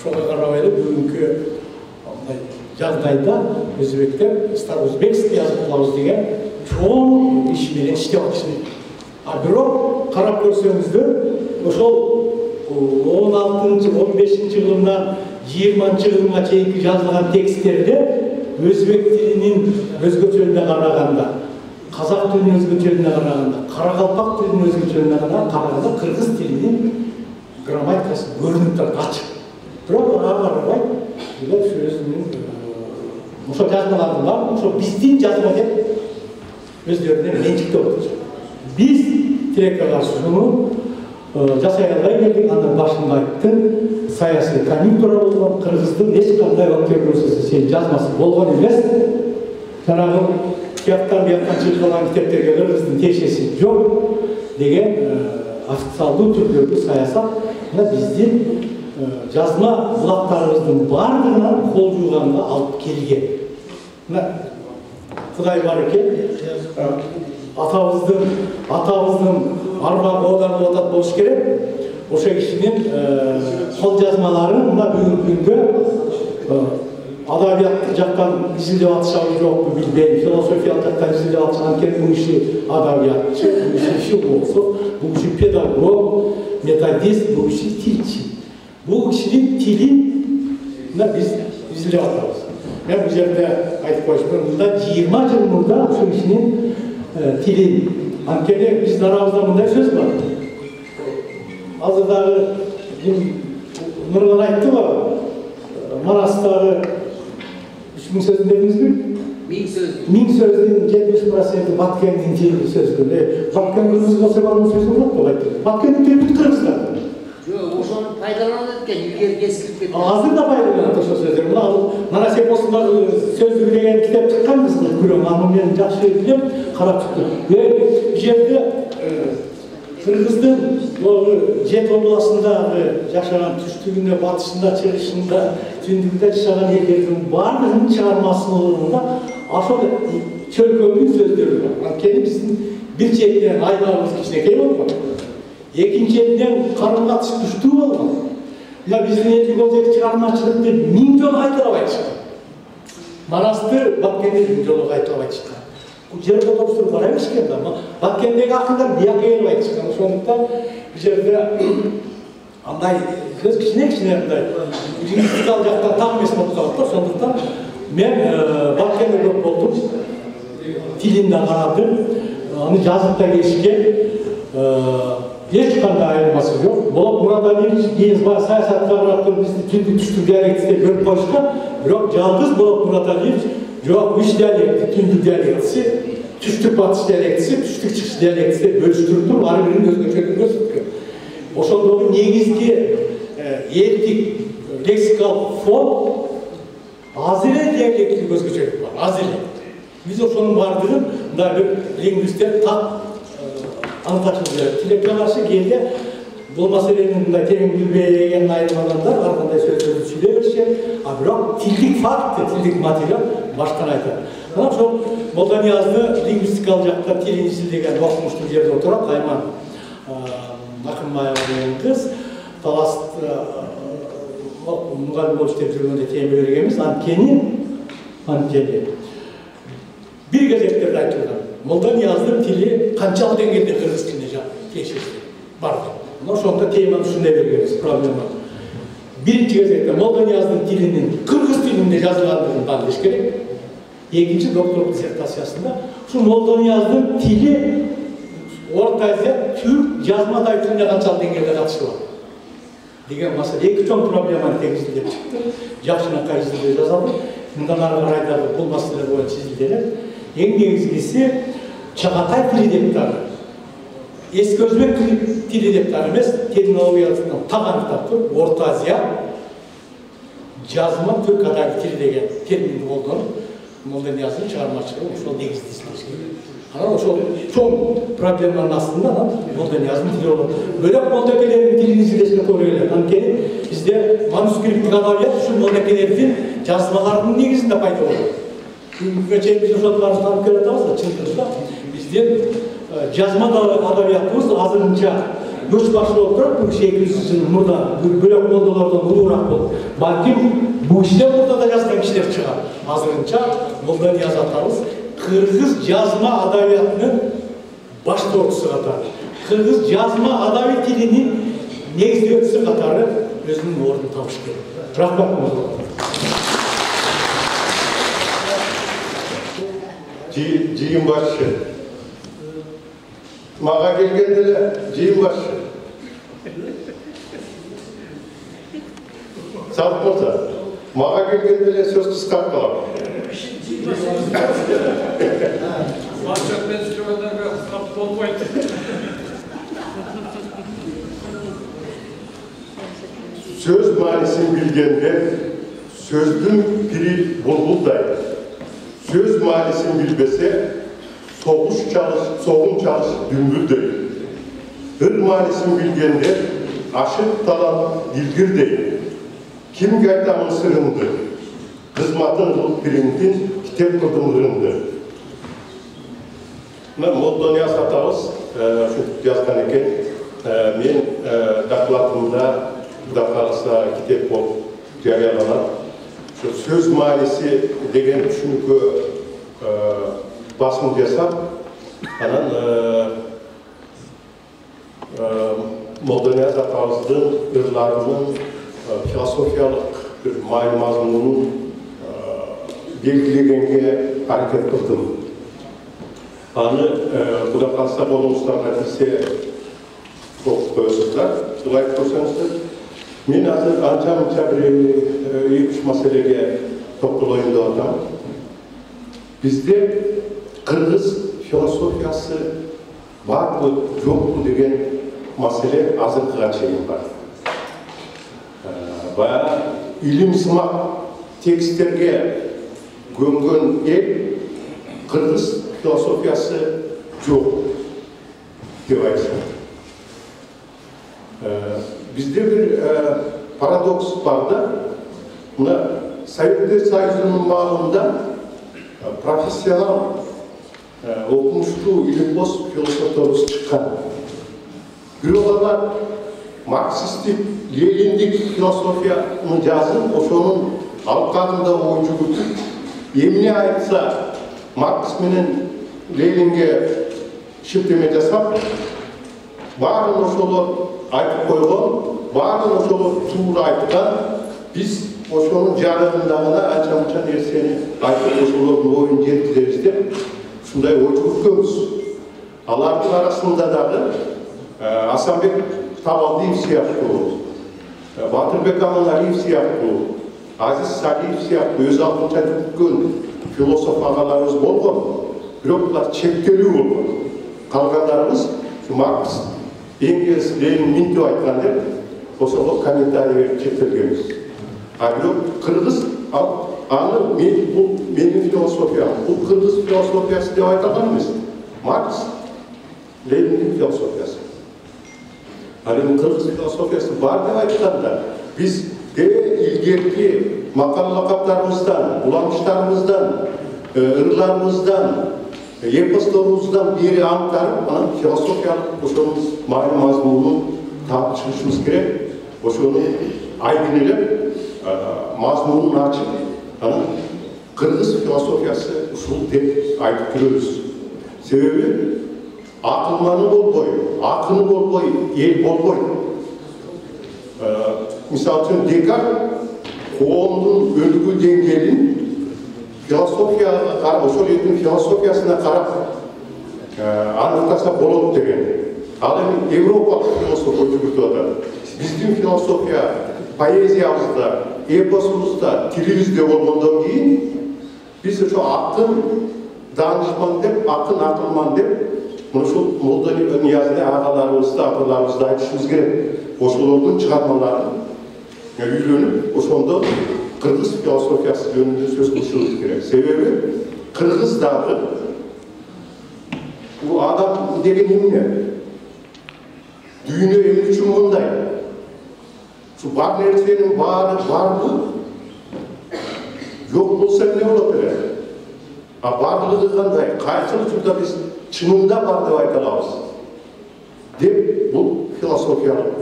Шоға қарабайда бүгінгі жағдайда өзбектер староузбекский жазып қыламыз деген чоң ішменен іштеп жатыр. Бирок қарап көрсеңіздер, ошол 16-15 жылынан 20 жылына чейинки жазылған тексттерде өзбек тілінің өзгөчөлүнө караганда, қазақ тілінің өзгөчөлүнө караганда, қарақалпақ тілінің өзгөчөлүнө караганда қырғыз тілінің грамматикасы көрініп тұрады, ачык. Бирок ага карабай, өзүнүн ошо жазмалардын баары ошо биздин жазма деп өздөрүнө менчиктеп отур. Биз тилекке каршы муну жасай албай келдик, андан башында айттым, саясий конъюнктура болгон, кыргыздын эч кандай сен жазмасы болгон эмес. Жанагы кияктан бияктан чыгылган китептерге кыргыздын тиешеси жок деген официалдуу түрдөгү саясат биздин жазма булактарыбыздын бардыгынан кол жууганга алып келген. Кудай бар экен, атабыздын арманы одан атат болуш керек. Ошо кишинин кол жазмаларын мына бүгүнкү күндө адабият жактан изилдеп атышабы жокпу билбейм, философиялык жактан изилдеп атышкан кен бул киши адабиятчы, бул киши философ, бул киши педагог, методист, бул киши тилчи. Бул кишинин тилин биз изилдеп атабыз. Мен бул жерде айтып коюшмун, мында 20 жыл мурда ошо кишинин тилин, анткени биздин арабызда мындай сөз бар. Азырдагы Нурлан айтты го, Марастагы 3000 сөздүн дедиңизби? 1000 сөздүн 70% Баткендин тили сөздүн. Баткендин өзү болсо бар сөзүн болот деп айтты. Баткендин тили бүт кыргыздар. Жок, ошону пайдаланат экен, илгерки эскирип кетти. Азыр да пайдаланат ошол сөздөр. Мына Сепосундагы сөздүгү деген китеп чыккан кызыл күрөң, аны мен жакшы билем, карап чыктым. Бул жерде кыргыздын жет областындагы жашаган түштүгүндө, батышында, чыгышында, түндүгүндө жашаган элдердин баардыгынын чыгармасында ошол чөлкөмдүн сөздөрү бар. Анткени биздин бир четинен аймагыбыз кичинекей болгон, экинчиден карым-катыш күчтүү болгон. Мына биздин элдик өзек чыгармачылыкты 1000 жолу кайталабай чыккан. Марасты Баткенде 1000 жолу кайталабай чыккан. Жер отобустар бара беришкен да, Баткендеги акындар бияка келбей чыккан. Ошондуктан бул жерде андай көз кичине мындай лингвистикалык жактан так эмес болуп калат да. Ошондуктан мен Баткенде көп болдум, тилин да карадым, аны жазып да келишкен. Эч кандай айырмасы жок. Болот Мураталиевич кийин саясатка барып бизди түндүк түштүк диалектиде бөлүп коюшкан, бирок жалгыз Болот Мураталиевич жок, 3 диалекти, түндүк диалектиси, түштүк батыш диалектиси, түштүк чыгыш диалектиси өзүштүрүп туруп, ар биринин өзгөчөлүгүн көрсөткөн. Ошондогу негизги элдик лексикалык фон аз эле диалектилик өзгөчөлүк бар, аз эле. Биз ошонун баардыгын мындай бир лингвисттер так анташылып жүрөт. Тилекке каршы кээде бул маселени мындай терең билбеген айрым адамдар ар кандай сөздөрдү сүйлөй беришет, а бирок тилдик факты, тилдик материал баштан айтат. Мына ошол Молданиязды лингвистикалык жактан тилин изилдеген окумуштуу жерде отурат, Айман Акынбаева деген кыз Талас мугалим болуш деп жүргөндө тема бергенбиз. Анткени бир кезектерде айтылган Молданияздын тили канчалык деңгээлде кыргыз тилине тиешеси бар. Ошондо теманы ушундай бергенбиз, проблема. Биринчи кезекте Молданияздын тилинин кыргыз тилинде жазылгандыгын билиш керек. Экинчи докторлук диссертациясында ушу Молданияздын тили Орта Азия түрк жазма тайпасына канчалык деңгээлде катышып бар деген маселе. Эки чоң проблеманы тең изилдеп чыкты. Жакшынакай изилдөө жасалды. мындан ары карай да бул маселе боюнча изилденет. Эң негизгиси Чагатай тили деп тары. Эски өзбек тили деп тары эмес, терминологиясынан таган китаптыр. Орто Азия жазма түрк адами тили деген терминди колдонуп, Молда Ниязовдун чыгармачылыгы ошол негизде иштеш керек. Анан ошол чоң проблеманын астында Молда Ниязовдун тили болот. Бирок молдакелердин тилин изилдешке туура келет. Анткени бизде манускриптик адабият ушул молдакелердин жазмаларынын негизинде пайда болот. Бүгүнкү чейин биз ошолорду таанып келатабыз да, чын турушта биздин жазма адабиятыбыз азырынча көч башы болуп турат. Бул 200 жыл мурда бөлөк молдолордон улуураак болуп, балким бул иште мурда да жазган кишилер чыгат. Азырынча Молда Нияз атабыз кыргыз жазма адабиятынын баштоочусу катары, кыргыз жазма адаби тилинин негиздөөчүсү катары өзүнүн ордун табыш керек. Рахмат. Жиын башы. Мага келгенде эле жиын башы. Сап болса, мага келгенде эле сөз кыскарып калат. Söz manasını bilgende sözdün piri bulbulday. Söz manasını bilbese soğun çalış dümbüldey. Hır manasını bilgende aşık talan dilgirdey. Kim gaytamın sırındı? Kızmatın ılık birindin kitap kurdumlarındı. Молда Нияз атабыз жазган экен. Мен докладымда Кудай кааласа китеп болуп жарыяланат. Сөз маанisi деген түшүнүккө басым жасап, анан Молда Нияз атабыздын ырларынын философиялык бир мазмунун белгилегенге аракет кылдым. Аны Кудай кааласа колуңуздарга тисе окуп коесуздар. Булай көрсөңүздөр. Мен азыр анча-мынча бир 2-3 маселеге токтолоюн деп атам. Бизде кыргыз философиясы барбы, жокпу деген маселе азыркыга чейин бар. Баягы илим сымак тексттерге көнгөн эл кыргыз философиясы жок деп айтышат. Bizde bir paradoks vardı. Buna Sovyetler Soyuzu'nun malında profesyonel okumuşlu ilimboz filozoflarımız çıkan. Bir olanlar Marksistik, Lenindik filosofiyanı yazın, oşonun alkağında oyunculuk. Emine aitsa Marks'ın Lenin'e şipleme jasap, bарын ошолор айтып койгон, баарын ошолор туура айткан, биз ошонун жарыгындагына анча-мынча нерсени айтып ошолордун оюн жеткизебиз деп ушундай ой жүгүрткөнбүз. Алардын арасында дагы Асанбек Табалдиев сыяктуу, Батырбек Аманалиев сыяктуу, Азиз Салиев сыяктуу өз алдынча жүгүрткөн философ агаларыбыз болгон, бирок булар чектелүү болгон. Калгандарыбыз Маркс, Энгельс, Ленин, Минту айтқан деп, ошого комментарий чектелгенбиз. А бирок кыргыз аны бул менин философиям, бул кыргыз философиясы деп айтылган эмес. Маркс, Лениндин философиясы. Ал эми кыргыз философиясы бар деп айтканда, биз илгерки макал-лакаптарыбыздан, уламыштарыбыздан, ырларыбыздан, эпостолорубуздан бери аңтарып, анан философиялык ошонун мазмунун таап чыгышыбыз керек. Ошону айдынелеп, мазмунун ачып, анан кыргыз философиясы ушул деп айтып жүрөбүз. Себеби акылманы болбой, акыны болбой, эл болбойт. Мисалы үчүн Декарт коомдун өлүгү деңгээлин философияга карап, ошол элдин философиясына карап аныктаса болот деген. Ал эми Европалык философия жүгүртүп атат. Биздин философия поэзиябызда, эпосубузда тилибизде болгондон кийин биз ошо атын данышман деп, атын акылман деп, ушул Молдо Ниязды агаларыбызды, апаларыбызды айтышыбыз керек. Ошолордун чыгармаларын үйлөнүп, ошондо кыргыз философиясы жөнүндө сөз кылышыбыз керек. Себеби кыргыз дагы бул адам деген эмне? Дүйнө эмне үчүн мындай? Şu бар нерсенин баары барбы? Жок болсо эмне болот эле? Барлыгы кандай? Кайсы учурда биз чынында бар деп айта алабыз? Деп бул философиялык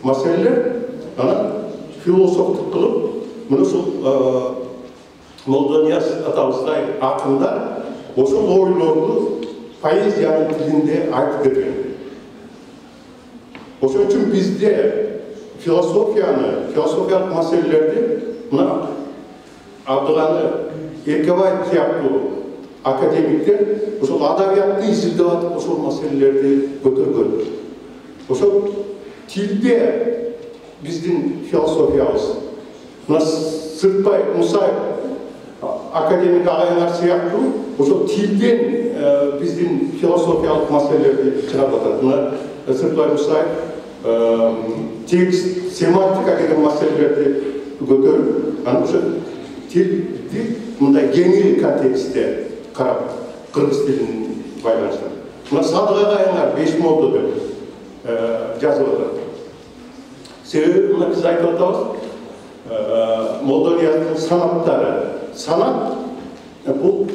маселелер, анан философтук кылып, мына ушул Молдо Нияз атабыздай акындар ошол ойлорду поэзиянын тилинде айтып берген. Ошон үчүн бизде философиялык маселелерди мына Абдыганы Эркебаев сыяктуу академиктер ошол адабиятты изилдеп атып ошол маселелерди көтөргөн. Ошол тилде биздин философиябыз. Мына Сыртбай Мусаев академик агайлар сыяктуу ошол тилден биздин философиялык маселелерди чыгарып атат. Мына Сыртбай Мусаев текст, семантика деген маселелерди көтөрүп, анан ошо тилди мындай кеңири контекстте карап, кыргыз тилин байланыштырып. Мына Садык агайыңар 5 молдо деп жазып атат. Себеби мына биз айтып атабыз, Молдо Нияздын санаттары. Санат бул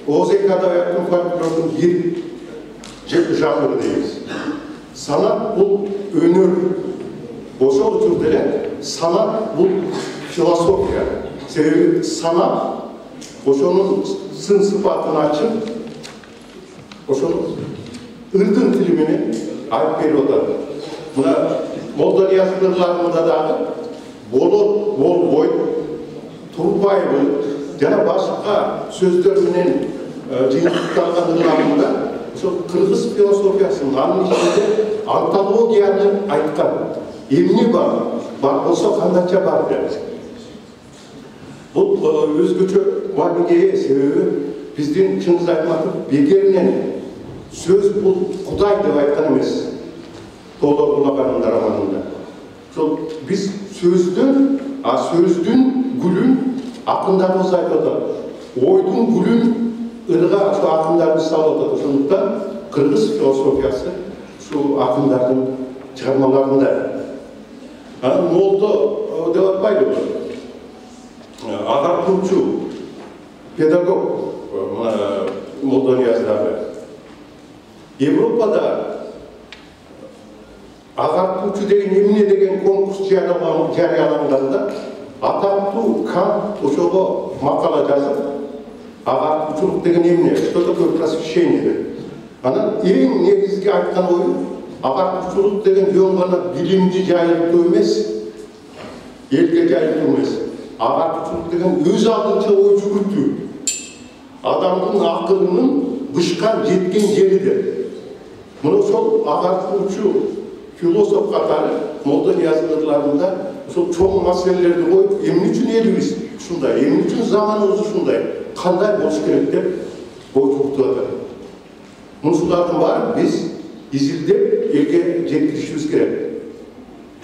ОЗК адабияттын фольклордун бир жанры дейбиз. Sanat bu önür. Ошол учурда эле sanat bu философия. Себеби sanat ошонун сын сыпатын ачып, ошонун ырдын тили менен айтып берип атат. Мына Молдо Нияздын ырларында дагы болот, болбойт, турбайбы жана башка сөздөр менен жыйынтыкталган ырларында ошол кыргыз философиясын, анын ичинде антологияны айткан. Эмне бар? Бар болсо кандайча бар деп. Бул өзгөчө мааниге ээ, себеби биздин Чыңгыз Айтматов бекеринен сөз бул Кудай деп айткан эмес. Тоолор Булаганын романында. Ошол биз сөздүн гүлүн акындарыбыз айтып атат. Ойдун гүлүн ырга ошо акындарыбыз салып атат. Ошондуктан кыргыз философиясы ушул акындардын чыгармаларында. Молдо деп атпайдыбы? Агартуучу, педагог Молдо Нияздагы. Европада агартуучу деген эмне деген конкурс жарыяланганда атактуу Кант ошого макала жазып, агартуучулук деген эмне? Что такое просвещение деп. Анан эң негизги айткан ою агартуучулук деген жөн гана билимди жайылтуу эмес, элге жайылтуу эмес. Агартуучулук деген өз алдынча ой жүгүртүү. Адамдын акылынын бышкан жеткен жери деп. Мына ошол агартуучу философ катары Молдо Нияздын ырларында ошол чоң маселелерди коюп, эмне үчүн элибиз ушундай, эмне үчүн заманыбыз ушундай, кандай болуш керек деп ой жүгүртүп атат. Мушулардын баарын биз изилдеп элге жеткиришибиз керек.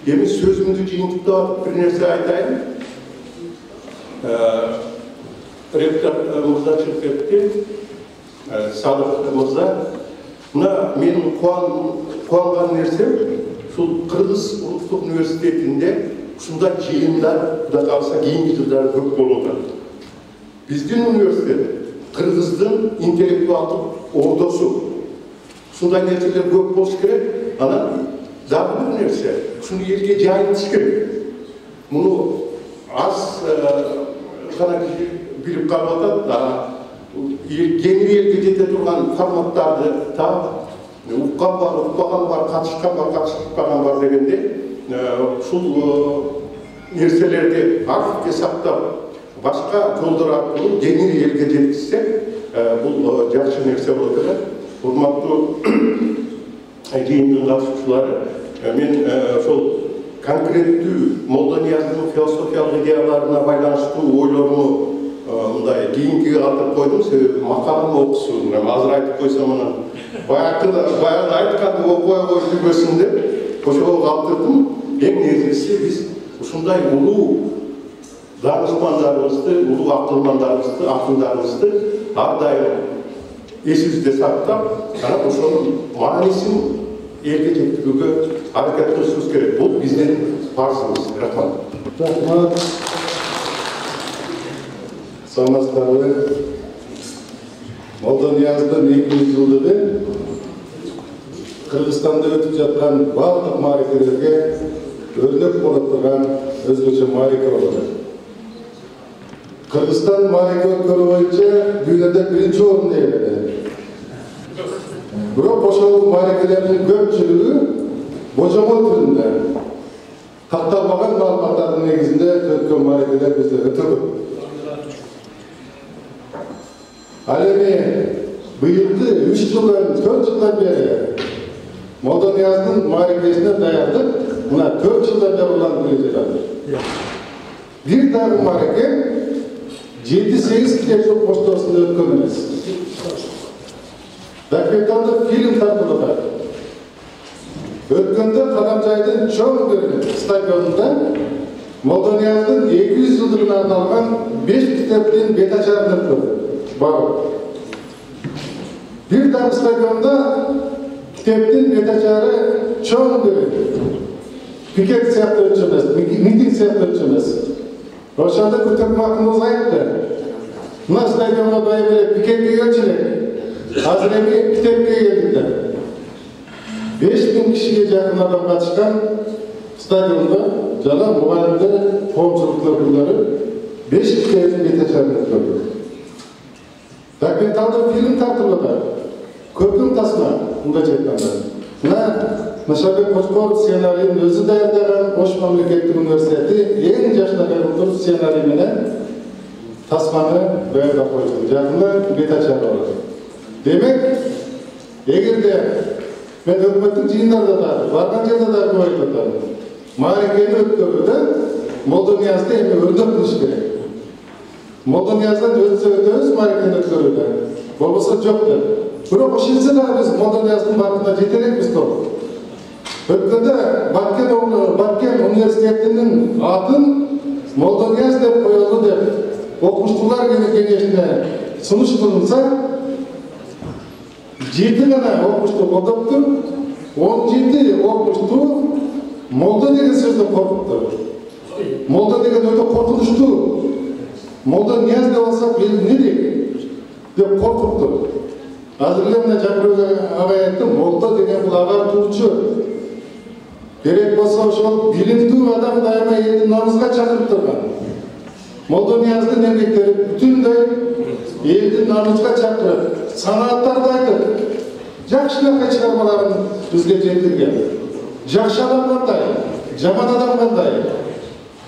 Эми сөзүмдү жыйынтыктап атып бир нерсе айтайын. Ректор мырза чыгып кетти, Садык мырза. Мына менин кубанган нерсем ушул Кыргыз Улуттук университетинде ушундай жыйындар, Кудай кааласа кийинки жылдары көп болуп атат. Биздин университет Кыргыздын интеллектуалдык ордосу. Ушундай нерселер көп болуш керек. Анан дагы бир нерсе, ушуну элге жайылтыш керек. Муну аз гана киши билип калып атат. Кеңири элге жете турган форматтарды таап, уккан бар, укпаган бар, катышкан бар, катышпаган бар дегенде, ушул нерселерди архивге сактап, башка жолдор аркылуу кеңири элге жеткизсек, бул жакшы нерсе болот эле. Урматтуу жыйындын катышуучулары, мен ошол конкреттүү Молдонияздын философиялык идеяларына байланыштуу ойлоруму мындай кийинкиге калтырып койдум, себеби макалым окусун. Азыр айтып койсом анан баягы айтканды окубай коюп жүрбөсүн деп ошого калтырдым. Эң негизгиси биз ушундай улуу данышмандарыбызды, улуу акындарыбызды ар дайым эсибизде сактап, анан ошонун маанисин элге жеткирүүгө аракет кылышыбыз керек. Бул биздин парызыбыз. Рахмат. Рахмат. Саламатсыздарбы? Молдонияздын 200 жылдыгы Кыргызстанда өтүп жаткан бардык мааракелерге өрнөк болуп турган өзгөчө маараке болот. Кыргызстан маараке өткөрүү боюнча дүйнөдө биринчи орунду ээледи. Бирок ошол мааракелердин көпчүлүгү божомол түрүндө катталбаган маалыматтардын негизинде өткөн мааракелер бизде өтө көп. Ал эми быйылкы 3 жылдан 4 жылдан бери Молдонияздын мааракесине даярдык мына 4 жылдан бeri уланып келе жатат. Бир дагы маараке 7-8 китептик поштосунда өткөн эмес. Документалдык фильм тартылды. Өткөндө Кадамжайдын чоң стадионунда Молдонияздын 200 жылдыгына арналган 5 китептин бет ачарын өткөрдү. Бир дагы стадионда китептин бет ачары чоң пикет сыяктуу өтчү эмес, митинг сыяктуу өтчү эмес. Ошондо Күтөкмө акыныбыз айтты. Мына стадионго байып эле пикетке келчү элек. Азыр эми китепке келдиктер. 5000 кишиге жакын адам катышкан стадиондо жана мугалимдер, коомчулук өкүлдөрү 5 китептин бет ачарын өткөрдү. Документалдык фильм тартылды. Көркөм тасма, мындайча айтканда. Мына Нашарбек Кочкоров сценарийин өзү даярдаган Ош мамлекеттик университети эң жашынакай кылдыруу сценарий менен тасманы даярдап койду. Жакында бет ачары болот. Демек, эгерде мен өкмөттүк жыйындарда да, барган жерде да айтып атам. Мааракени өткөрүүдө Молдониязды эми өрнөк кылыш керек. Молдонияздан өтөбүз мааракени өткөрүүдө. Болбосо жок деп. Бирок ошентсе дагы биз Молдонияздын бартына жете элекпиз да. Өткөндө Баткен университетинин атын Молдонияз деп коелу деп окумуштуулар кеңешине сунуш кылынса, 7 гана окумуштуу колдоптур, 17 окумуштуу Молдо деген сөздөн коркуптур. Молдо деген өтө коркунучтуу. Молдонияз деп алсак не деп коркуптур. Азыр эле мына Жакырбек агай айтты, Молдо деген бул агартуучу. Керек болсо ошол билимдүү адам дайыма элдин намыска чакырып турган. Молдонияздын эмгектери бүтүндөй элдин намыска чакырып, санааттарды айтып, жакшынакай чыгармаларын бизге жеткирген. Жакшы адам кандай, жаман адам кандай,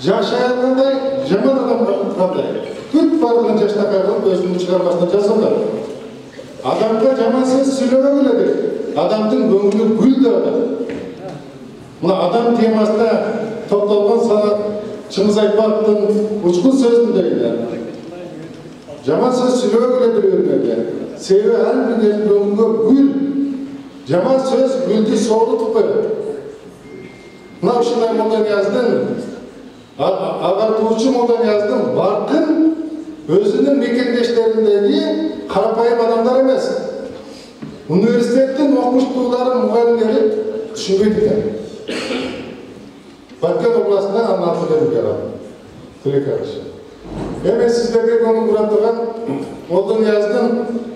жакшы аял кандай, жаман адам кандай. Бүт бардыгын жакшынакай кылып өзүнүн чыгармасына жазылган. Адамга жаман сөз сүйлөбөгүлө керек. Адамдын көңүлү гүл деп атат. Мына адам темасына токтолгон санат Чыңгыз Айтбаевдин учкун сөзүндө жаман сөз сүйлөбөгүлө бирөөнө. Себеби ар бир көңүлгө гүл. Жаман сөз гүлдү соорутуп коет. Мына ушундай Молдонияздын агартуучу Молдонияздын баркын өзүнүн мекендештериндеги карапайым адамдар эмес. Университеттин окумуштуулары, мугалимдери түшүнбөйт экен. Баткен областына анын берген. Тилекарышы. Эми сиздерге көңүл бура турган Молдонияздын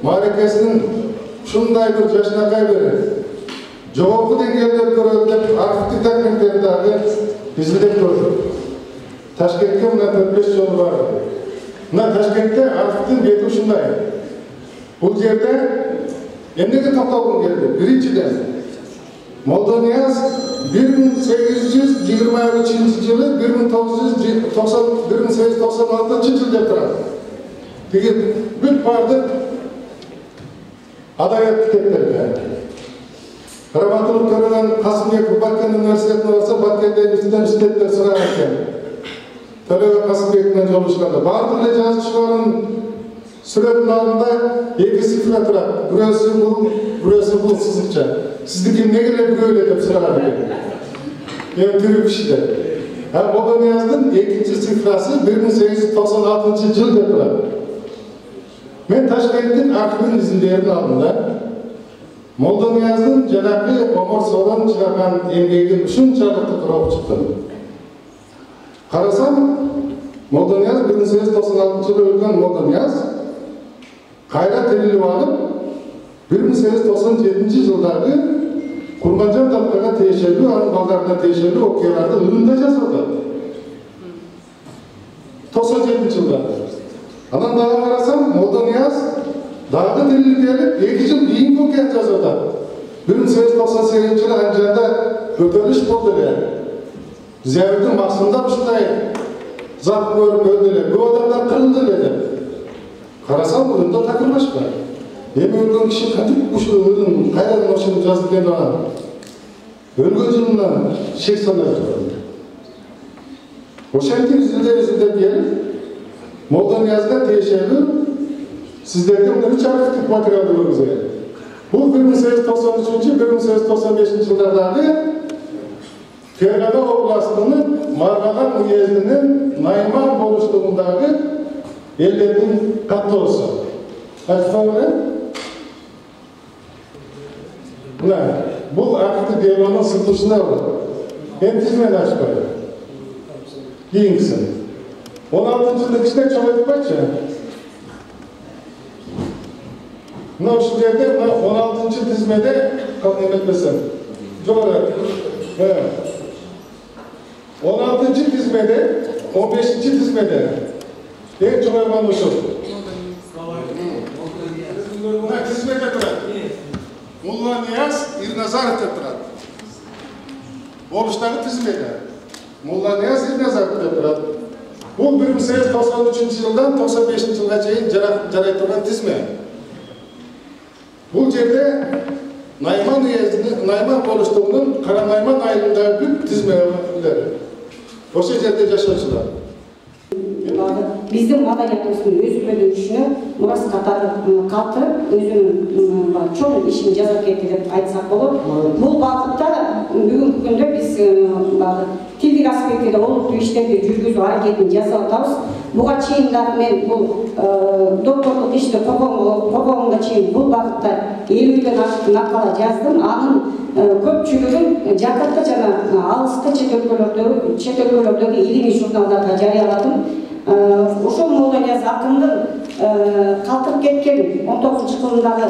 мааракесинин ушундай бир жашынакай бир жогорку деңгээлде өткөрөлүп деп архивдик документтерди дагы изилдеп көрдүк. Ташкентке мына 4-5 жолу бар. Мына Ташкентте архивдин бети ушундай. Бул жерде эмнеге токтолгум келди? Биринчиден Молдонияз 1823 жылы 1896 жыл деп турат. Тиги бүт бардык адабият китептерде. Грамоталык көргөн Касымбеков Баткен университетине барса, Баткенде университеттер сураган экен. Төлөбек Касымбек менен жолугушканда баардык эле жазуучулардын сүрөтүнүн алдында эки цифра турат. Бирөөсү бул сызыкча. Сиздики эмнеге эле бирөө эле деп сураган экен. Эми тирүү кишиде. Молдонияздын экинчи цифрасы 1896 жыл деп турат. Мен Ташкенттин архивин изилдерин алдым да. Молдонияздын жанагы Омар Сорон чыгарган эмгегин ушунчалык окуп чыктым. Карасам, Молдонияз 1896 жылы өлгөн Молдонияз кайра тирилип алып 1897 жылдагы Курманжан Талкага тиешелүү, анын балдарына тиешелүү окуяларды ырында жазылды. 97 жылда. Анан дагы карасам, Молдонияз дагы тирилип келип 2 жыл кийинки окуяны жазылды. 1898 жылы Анжанда көтөрүлүш болду эле. Зиябеттин максымда ушундай зат көрүп өлдү эле. Көп адамдар кырылды эле деп. Карасам, ырында такырбашка. Эми өлгөн киши кантип ушул ырын кайрадан ошону жазды экен ага. Өлгөн жылынан шек санай турат. Ошентип изилдеп келип, Молдониязга тиешелүү сиздерге 3 архивдик материалды көргөзгөн. Бул 1893-1895 жылдардагы Фергана областынын Маргаган уездинин Найман болуштугундагы элдердин каттоосу. Айтпаңдар. Мына, бул архивдик делонун сытылышында бар. Тизмени ачып коет. Кийинкисин. 16-жылдык кичине чоң айтып койчу. Мына ушул жерде 16-чы тизмеде калп эметпесем. Жогору. 16-чы тизмеде, 15-чи тизмеде эң чоңойгон ушул. Мына тизмеде турат. Молдонияз Ирназаров деп турат. Болуштагы тизмеде. Молдонияз Ирназаров деп турат. Бул 1893 жылдан 95 жылга чейин жарай турган тизме. Бул жерде Найман уездинин Найман болуштугунун Каранайман айылындагы бүт тизмелер. Ошол жерде жашоочулар. Биздин маданиятыбыздын өзгөрүшүнө мурас катары калтырып, өзүнүн чоң ишин жазып кетти деп айтсак болот. Бул багытта бүгүнкү күндө биз тилдик аспектиде олуттуу иштерди жүргүзүү аракетин жасап атабыз. Буга чейин дагы мен бул докторлук ишти коргогонго чейин бул багытта 50ден ашык макала жаздым. Анын көпчүлүгүн жакынкы жана алыскы чет өлкөлөрдөгү илимий журналдарда жарыяладым. Ошол Молдонияз акындын калтырып кеткен 19-кылымдагы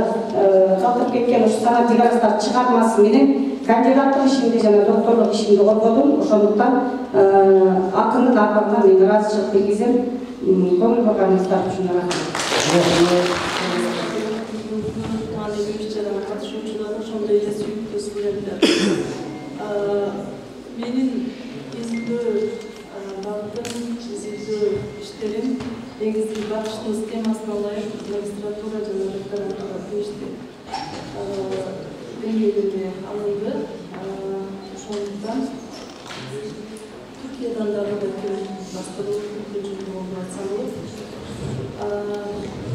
калтырып кеткен ушу санат жигарыстар чыгармасы менен кандидаттык ишимди жана докторлук ишимди коргодум. Ошондуктан акындын арбагына мен ыраазычылык билгизем. Көңүл бурганыңыздар үчүн рахмат. Ошондой эле сүйүктүү студенттер. Менин изилдөө багытым, изилдөө иштерим негизи багыштын темасына ылайык магистратура жана докторантура ишти деңгээлинде алынды. Ошондуктан Түркиядан дагы бастырылып болуп атсам болот.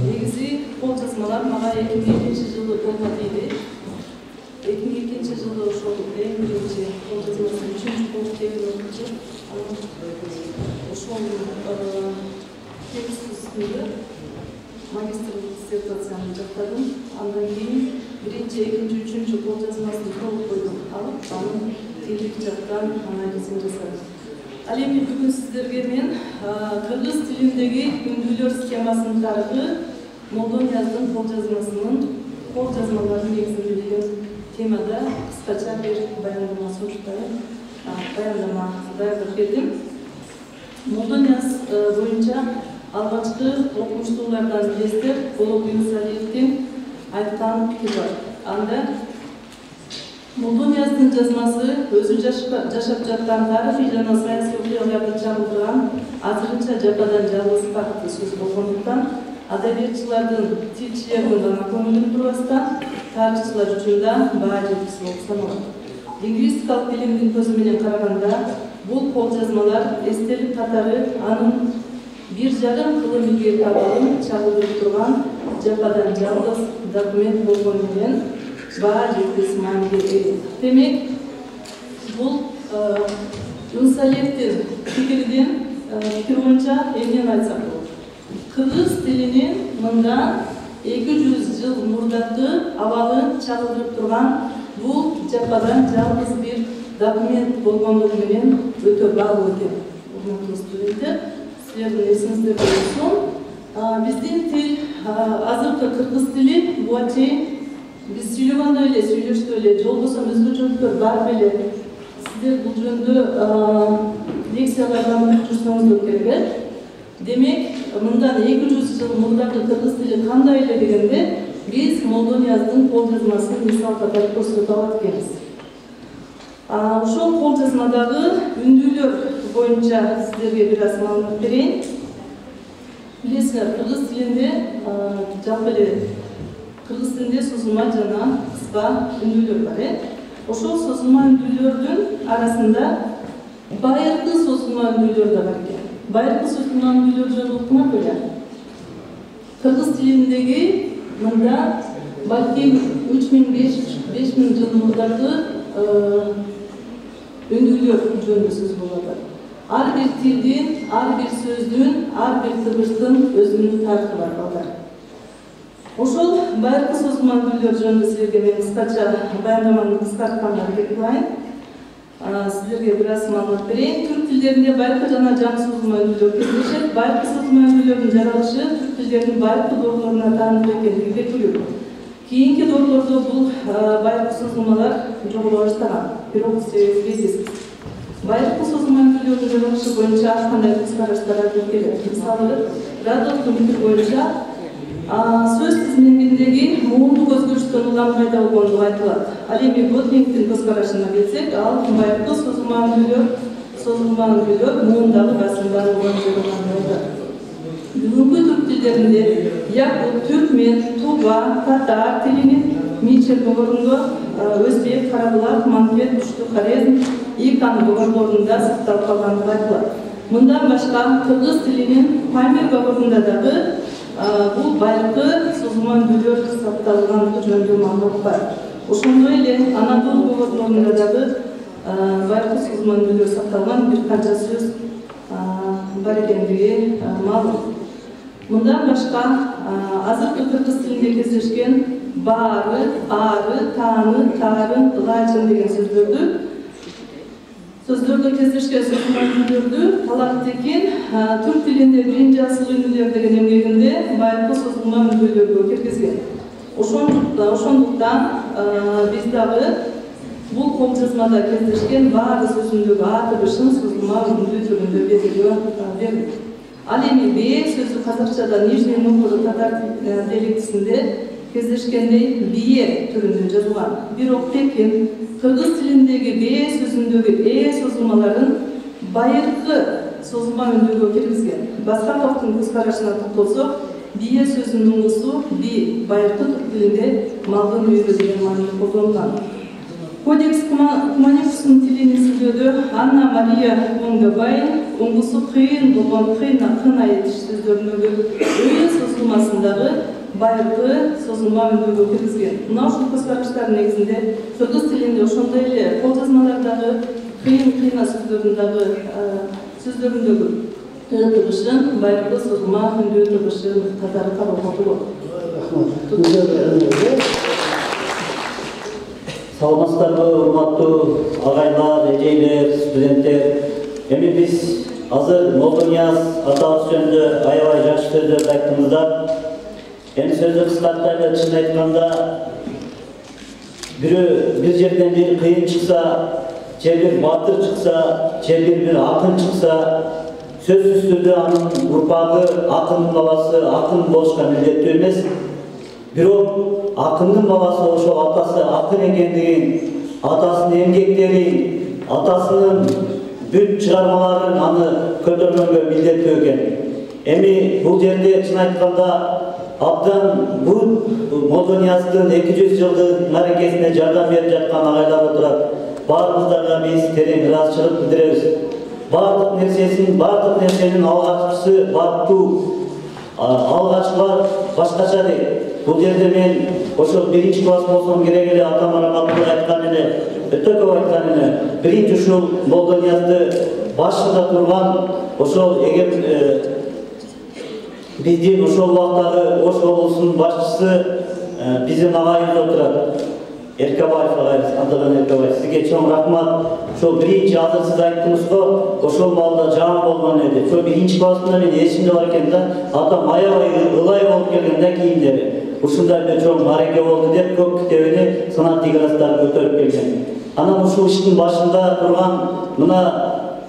Негизи кол жазмалар мага 2002-жылы болмады дейди. 2002-жылы ошол эң биринчи кол жазмасы 3-пункттеги окуучу. Ошол текст үстүндө магистрлык диссертацияны жактадым. Андан кийин биринчи, экинчи, үчүнчү кол жазмасын толук койдум. Алып, анын тилдик жактан анализин жасадым. Ал эми бүгүн сиздерге мен кыргыз тилиндеги үндүүлөр схемасынын тарыхы, Молдонияздын кол жазмаларын негизинде деген темада кыскача бир баяндама сунуштайм. Баяндама даярдап бердим. Молдонияз боюнча алгачкы окумуштуулардан биристер Болот Юнусалиевдин айткан пикири бар. Анда Молдонияздын жазмасы өзү жашап жаткан тарыхый жана саясий окуяларды чагылдырган азырынча жападан жалгыз факты сөз болгондуктан адабиятчылардын, тилчилердин гана көңүлүн бурбастан тарыхчылар үчүн да баа жеткис болуп саналат. Лингвистикалык билимдин көзү менен караганда бул кол жазмалар эстелик катары анын 1,5 километр табалын чагылдырып турган жападан жалгыз документ болгону менен баа жеткис мааниге ээ. Демек, бул Унсалевдин пикир боюнча эмнени айтсак болот? Кыргыз тилинин мындан 200 жыл мурдакы абалын чагылдырып турган бул жападан жалгыз бир документ болгондугу менен өтө баалуу экен. Урматтуу студенттер, силердин эсиңизде болсун, биздин тил азыркы кыргыз тили буга чейин биз сүйлөгөндөй эле, сүйлөштү эле, же болбосо өзгөчөлүктөр бар беле. Сиздер бул жөнүндө лекциялардан окуп жүрсөңүздөр керек. Демек, мындан 200 жыл мурдакы кыргыз тили кандай эле дегенде, биз Молдонияздын кол жазмасын мисал катары көрсөтүп алат экенбиз. Ошол кол жазмадагы үндүүлөр боюнча сиздерге бир аз маалымат берейин. Билесиңер, кыргыз тилинде жалпы эле кыргыз тилинде созулма жана кыска үндүүлөр бар. Ошол созулма үндүүлөрдүн арасында байыркы созулма үндүүлөр да бар экен. Байыркы созулма үндүүлөр жөнүндө уктуңар беле? Кыргыз тилиндеги мында балким 3000-5000 жыл мурдакы үндүүлөр жөнүндө сөз болуп атат. Ар бир тилдин, ар бир сөздүн, ар бир тыбыштын өзүнүн тарыхы бар балдар. Ошол байыркы созулма үндүүлөр жөнүндө силерге мен кыскача баяндаманы кыскартканга аракет кылайын. Силерге бир аз маалымат берейин. Түрк тилдеринде байыркы жана жаңы созулма үндүүлөр кездешет. Байыркы созулма үндүүлөрдүн жаралышы түрк тилдеринин байыркы доорулоруна таандык экендиги белгилүү. Кийинки доорлордо бул байыркы созулмалар жоголо баштаган. Бирок себеби белгисиз. Байыркы созулма үндүүлөрдүн жаралышы боюнча ар кандай көз караштар келет. Мисалы, Радовдун пикири боюнча сөз тизминдеги муундук өзгөрүштөн улам пайда болгондугу айтылат. Ал эми Ботлингдин көз карашына келсек, ал байыркы созулма үндүүлөр муундагы басымдан жаралган айтат. Бүгүнкү түрк тилдеринде якут, түркмен, туба, татар тилинин мичер богорунда өзбек, карабулак, манкент, күчтүү хорезм, икан богорлорунда сакталып калгандыгы айтылат. Мындан башка кыргыз тилинин памир богорунда дагы бул байыркы созулма үндүүлөр сакталгандыгы жөнүндө маалымат бар. Ошондой эле Анадолу богорлорунда дагы байыркы созулма үндүүлөр сакталган бир канча сөз бар экендиги маалым. Мындан башка азыркы кыргыз тилинде кездешкен баары, ары, тааны, тарын, ылайчын деген сөздөрдө кездешкен созулма үндүүлөрдү Талак Текен түрк тилинде биринчи асыл үндүүлөр деген эмгегинде байыркы созулма үндүүлөргө киргизген. Ошондуктан биз дагы бул кол жазмада кездешкен баары сөзүндөгү а тыбышын созулма үндүү түрүндө белгилөө бердик. Ал эми б сөзү казакчада Нижний Новгород татар диалектисинде кездешкендей бие түрүндө жазылган. Бирок Текен кыргыз тилиндеги б сөзүндөгү созулмаларын байыркы созулма үндүүгө киргизген. Баскаковдун көз карашына токтолсок, бие сөзүнүн уңгусу би байыркы түрк тилинде малдын үйрө деген мааниде колдонулган. Кодекс Куманикустун тилин изилдөөдө Анна Мария Онгабай уңгусу кыйын болгон кына этиш сөздөрүндөгү үй созулмасындагы байыркы созулма үндүүгө киргизген. Мына ушул көз караштардын негизинде кыргыз тилинде ошондой эле кол жазмалардагы кыйын сөздөрүндөгү тыбышын байыркы созулма үндүү тыбышын катары кароого болот. Саламатсыздарбы, урматтуу агайлар, эжейлер, студенттер. Эми биз азыр Молдонияз атабыз жөнүндө аябай жакшы сөздөрдү айттыңыздар. Эми сөздү кыскартып эле чын айтканда, бир жерден бир кыйын чыкса, же бир батыр чыкса, же бир акын чыкса, сөзсүз түрдө анын урпагы, акындын баласы акын болушка милдеттүү эмес. Бирок акындын баласы ошол атасы акын экендигин, атасынын эмгектерин, атасынын бүт чыгармаларын аны көтөргөнгө милдеттүү экен. Эми бул жерде чын айтканда абдан bu Молдонияздын 200 жылдын аракетине жардам берип жаткан агайлар отурат. Баарыбыздарга биз терең ыраазычылык билдиребиз. Бардык нерсенин алгачкысы баттуу. Алгачкылар башкача дейт. Бул жерде мен ошол 1-класс болсом керек эле атам Раматулла айткан эле, өтө көп айткан эле. Биринчи ушул Молдониязды башында турган ошол эгер биздин ошол убактагы Ош облусунун башчысы биздин агайыбыз отурат. Эркебаев агайыбыз, Абдыган Эркебаев. Сизге чоң рахмат. Ошол биринчи азыр сиз айттыңыз го, ошол маалда жан болгон эди. Ошол 1-классында мен эсимде бар экен да, атам аябай ылай болуп келгенде кийимдери. Ушундай бир чоң мареке болду деп көк китебини санат играстары көтөрүп келген. Анан ушул иштин башында турган мына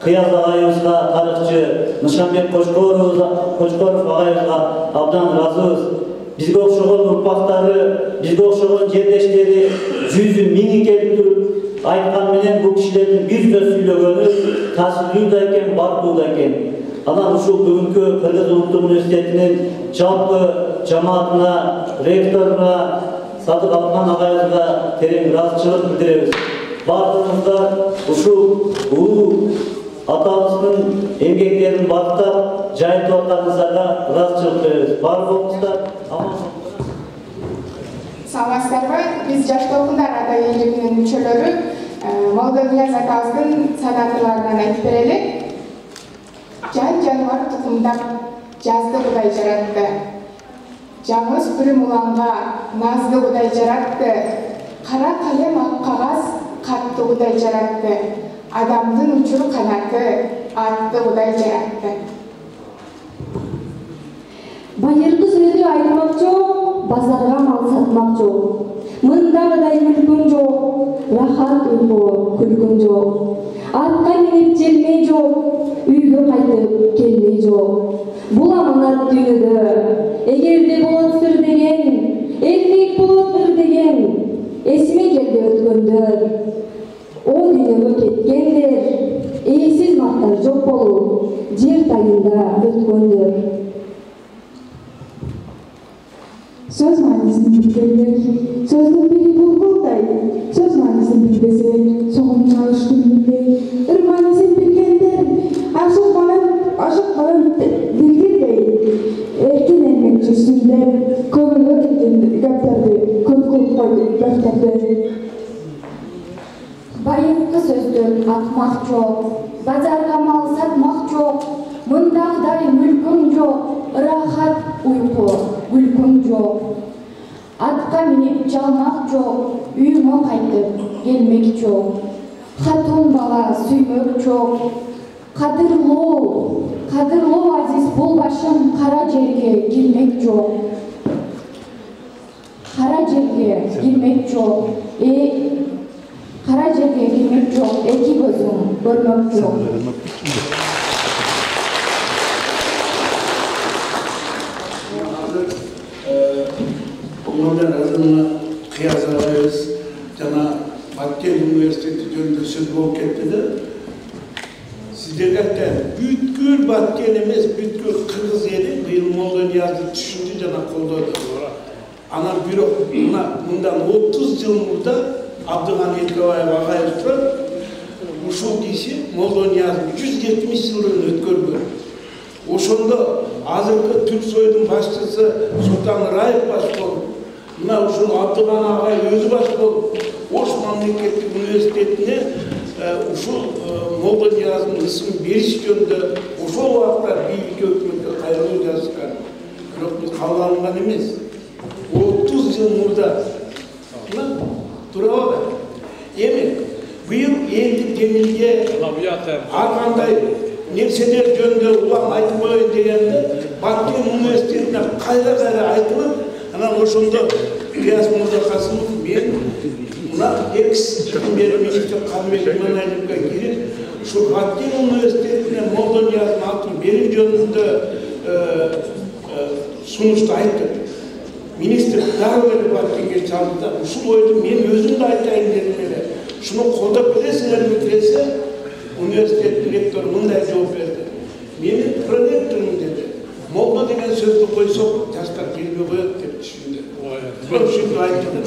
Кыяз агайыбызга, тарыхчы Нышанбек Кошкоров агайыбызга абдан ыраазыбыз. Бизге окшогон урпактары, бизге окшогон жердештери 100-1000 келип туруп айткан менен бул кишилердин бир сөз сүйлөгөнү таасирлүү да экен, баттуу да экен. Анан ушул бүгүнкү Кыргыз Улуттук университетинин жалпы жамаатына, ректоруна, Садык Алкан агайыбызга терең ыраазычылык билдиребиз. Бардыгыңыздар ушул улуу атабыздын эмгектерин бактап, жайылтып атканыңыздарга ыраазычылык беребиз. Бардыгыңыздар аман саламатсыздарбы? Биз Жаш толкундар ата элдигинин мүчөлөрү Молдонияз атабыздын санатыларынан айтып берели. Жан жаныбар тукумдап жазды Кудай жаратты. Жаңыз бүрүм уланга назды Кудай жаратты. Кара калем ак кагаз катты Кудай жаратты. Адамдын учур канаты атты Кудай жаратты. Байыркы сөздү айтмак жок, базарга мал сатмак жок. Мындагыдай мүлкүм жок, рахат уйку күлкүм жок. Атка минип желмей жок, үйгө кайтып келмей жок. Буламын ат дүйнөдө, эгерде болот сыр деген, эркек болот ыр деген. Эсиме келди өткөндөр, о дүйнөгө кеткендер, ээсиз мактар жок болуп, жер тайында өткөндөр. Söz manisini bilgender, sözdün biri bulgulday. Söz manisini bilbese, soğum çalıştı bilgey. Ир manisini bilgender, aşık balan bilgey. Erken emek üstünde, konuda edin gaptardı, konu koydu gaptardı. Байыркы сөздүн атмак жок, базарга мал сатмак жок, мындагыдай мүлкүм жок, рахат уйку күлкүм жок. Атка минип жалмак жок, үйүмө кайтып келмек жок. Хатун бала сүймөк жок, кадырлоо азиз бул башым кара жерге кирмек жок. Кара жерге кирмек жок. Kara жерге кирмек жок, эки көзүм көрмөк жок. Onlardan azından kıyaslarız. Cana Bakken Üniversitesi jönündө söz bolup ketти de. Sizlerge bütkül Bakken emes, bütkül Kırgız eli bıyıl Молдонияздын түшүндү жана колдоду. Анан бирок мындан 30 жыл мурда Абдыган Эркебаев агайыбыз турат. Ушул киши Молдонияздын 170 жылын өткөргөн. Ошондо азыркы Түрк сойдун башчысы Султан Раев баш болуп, мына ушул Абдыган агай өзү баш болуп, Ош мамлекеттик университетине ушул Молдонияздын ысымын бериш жөнүндө ошол убакта бийликке өкмөткө кайрылуу жазышкан. Бирок бул кабыл алынган эмес. 30 жыл мурда турабы? Эми быйыл элдик деңизге ар кандай нерселер жөнүндө улам айтып коеюн дегенде Bakken университетине кайра айтылып, анан ошондо Ильяс Мырзакасымов мен мына экс-премьер-министр Канбек Иманалиевге кирип, ушул Bakken университетине Молдонияздын атын берүү жөнүндө сунушту айтты. Министр дароо эле Bakkenге чалды да, ушул ойду мен өзүм да айтайын дедим эле. Шуну колдоп бересиңерби десе, университеттин ректору мындай жооп берди. Менин проректорум деди. Molda деген сөзді қойсақ, жастар келбей қояды деп түсінді. Şimdi айтты.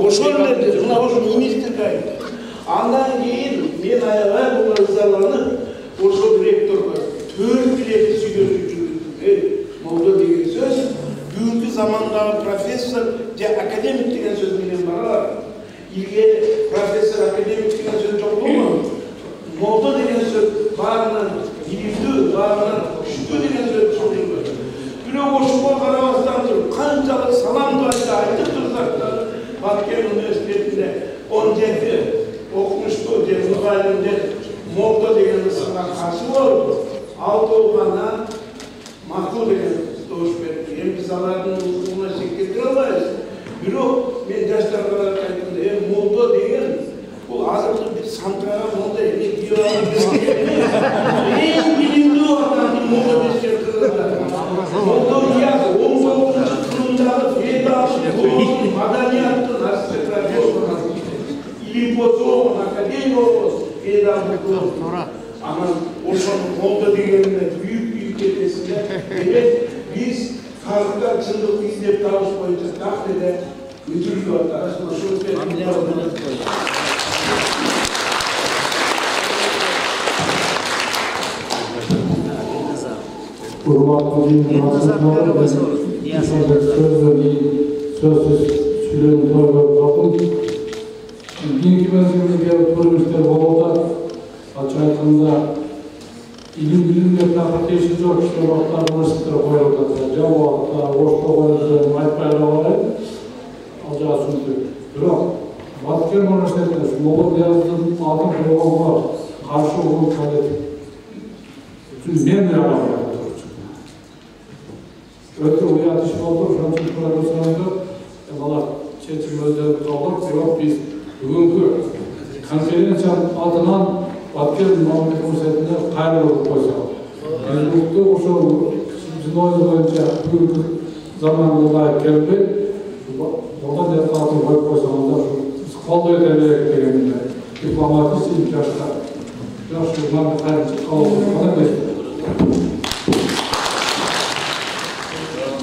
Ошол эле мына ошо министрге айтты. Андан кейін мен аябай ызаланып, ошол ректорго 4 рет сүйлөшүп жүрдүм. Молда деген сөз бүгүнкү замандағы профессор же академик деген сөз менен барар. Илгери профессор академик деген сөз жок болму? Молда деген сөз баарынан илимдүү, баарынан күчтүү деген сөз чыгып. Бирок ошого карабастан туруп канчалык саламды айтып турсак да, Баткен университетинде 17 окумуштуу же мугалим же молда деген ысымга каршы болду. 6 гана макул деген добуш берди. Эми биз алардын укугуна шек келтире албайбыз. Бирок мен жаштарга айтканда, молда деген бул азыркы бир сантыраган молда эмес. Эң билимдүү адамды молда дешкен кыргыздар. Молда Нияз 19-кылымдагы феодалдык маданияттын архитектурасы. Илимпоздогон академиялык феодалдык. Анан ошону молда дегенде büyük кетесинде биз халыкка чындыкты издеп табыш боюнча так деле өтүрүлүп атат. Урматтуу сөзсүз сүйлөөнү тойгоп калдым. Кийинки мезгилде көрүнүштөр болууда. Ачык айтканда илим билимге такыр тиеши жок иште убакта университеттерге коюлуп атат. Жабы убакта ошто коюлуп айтпай эле коелу. Ал жагы түшүнүктүү. Бирок Баткен университетинде Молдияздын алдын койгонго каршы болуп калат. Мен аябай өтө уят иш болду, ошончо профессорлорду алар чечим өздөрү кабыл, бирок биз бүгүнкү конференциянын алдынан Баткен университетине кайрылып койсок. Элбетте ошол биздин оюбуз боюнча бүгүнкү заманга келбей, Молда деп атын коюп койсок, анда биз колдой берек деген дипломатический жаштар. Жакшы мага кайрылып калып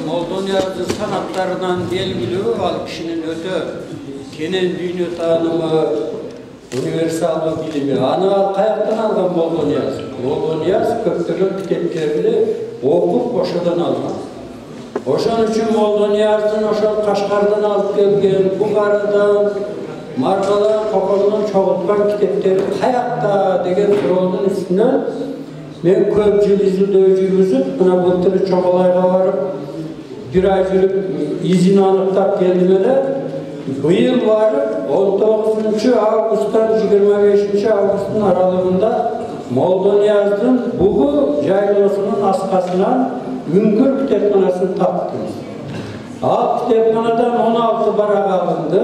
Молдонияздын санаттарынан белгилүү, ал кишинин өтө кенен дүйнө таанымы, универсалдуу билими. Аны ал каяктан алган Молдонияз? Молдонияз көптөгөн китептерди окуп ошодон алган. Ошон үчүн Молдонияздын ошол Кашкардан алып келген, Бухарадан, Маргадан, Кокордон чогулткан китептери каякта деген суроодун үстүнөн мен көп жыл изилдөө жүргүзүп, мына былтыр Чоголайга барып, bir ay жүрүп изин аныктап келдим эле. Быйыл барып 19 августтан 25 августтун аралыгында Молдонияздын бугу жайлоосунун аскасынан Үңкүр китепканасын таптым. Ал китепканадан 16 барак алынды.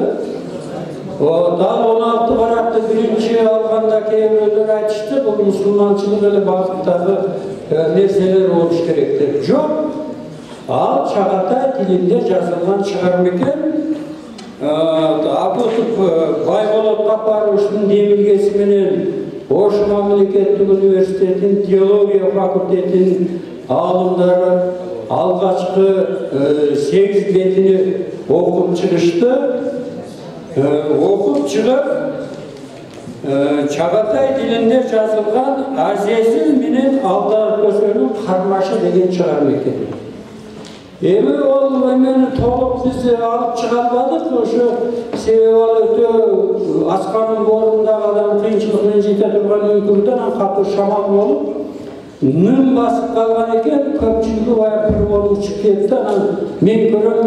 Дал 16 баракты биринчи алганда кээ бирөөлөр айтышты, бул мусулманчылык эле багыттагы нерселер болуш керек деп. Жок. Ал Чагатай тилинде жазылган чыгарма экен. Абутов Байболот Капаровичтин демилгеси менен Ош мамлекеттик университетинин теология факультетинин аалымдары алгачкы 8 бетини окуп чыгышты. Окуп чыгып Чагатай тилинде жазылган Азезил менен Алдар Көсөнүн кармашы деген чыгарма экен. Эми ол эмени толук биз алып чыга албадык. Ошо себеби ал өтө асканын борундагы адам кыйынчылык менен жете турган өңкүрдөн катуу шамал болуп, нын басып калган экен. Көпчүлүгү баягы болуп учуп кетти. Анан мен көрөм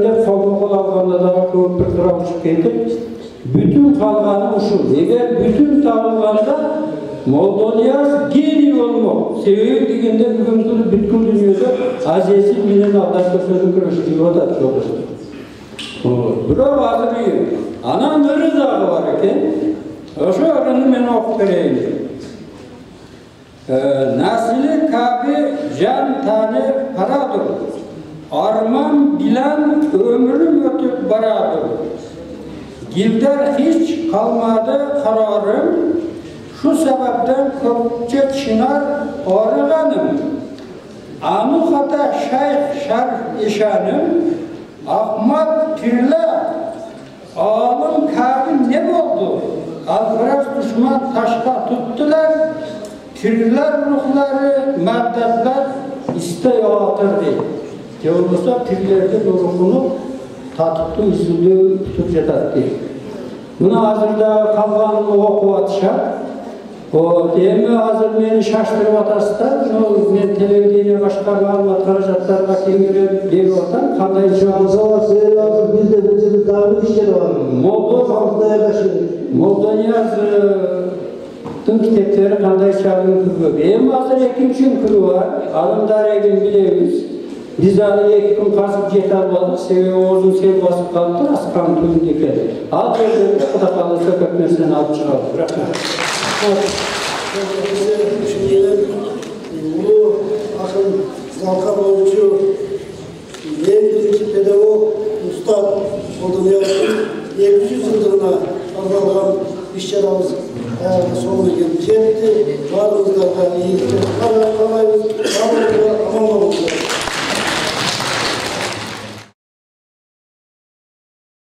деп колмо-кол алганда дагы көп бир тура учуп кетип, бүтүн калганы ушул. Эгер бүтүн табылганда Молдонияз гений болмок. Себеби дегенде бүгүнкү бүткүл дүйнөдө Азезил менен Алдар Көсөнүн күрөшүп атат. Бирок азыр анан ыры дагы бар экен. Ошо ырыны мен окуп берейин. Насили Каби жан таны парадыр. Арман билан өмүрүм өтүп барадыр. Гилдар hiç kalmadı kararım. Şu sebepten köpçe çınar ağrıganım. Anu hata Şeyh Şarif Eşan'ın Ahmet Pirla Ağlım Kabil ne oldu? Alfaraz düşman taşka tuttular. Pirler ruhları, merdetler isteğe atırdı. Teologsa pirlerden ruhunu tatıptı, üzüldü, tutup yatattı. Bunu hazırda kalganını oku atışar. O demi hazır beni şaştırıp atasıda, men televizyona başka ma'lumot karajatlarga kengirip berip atam. Kanday bizde bizde daha bir işler var. Moldanyaz'ın kitapları kanday çağırın kırıyor. Hem hazır ekim kırıyor var. Alımdar egin bilemiz. Biz de iki gün kasıp yeter oldu. Seviye oğuzun sel basıp kaldı. Askan tüm dikkat. Al verdim. Bu da kalırsa kökmesinden alıp çıkardı. Bu akıl Zalka Boycu en birinci pedagog Ustad Moldanyaz'ın 200 yıldığına armağan işçilerimiz hayatı sonuna geldi. Varlığınızda iyilikler.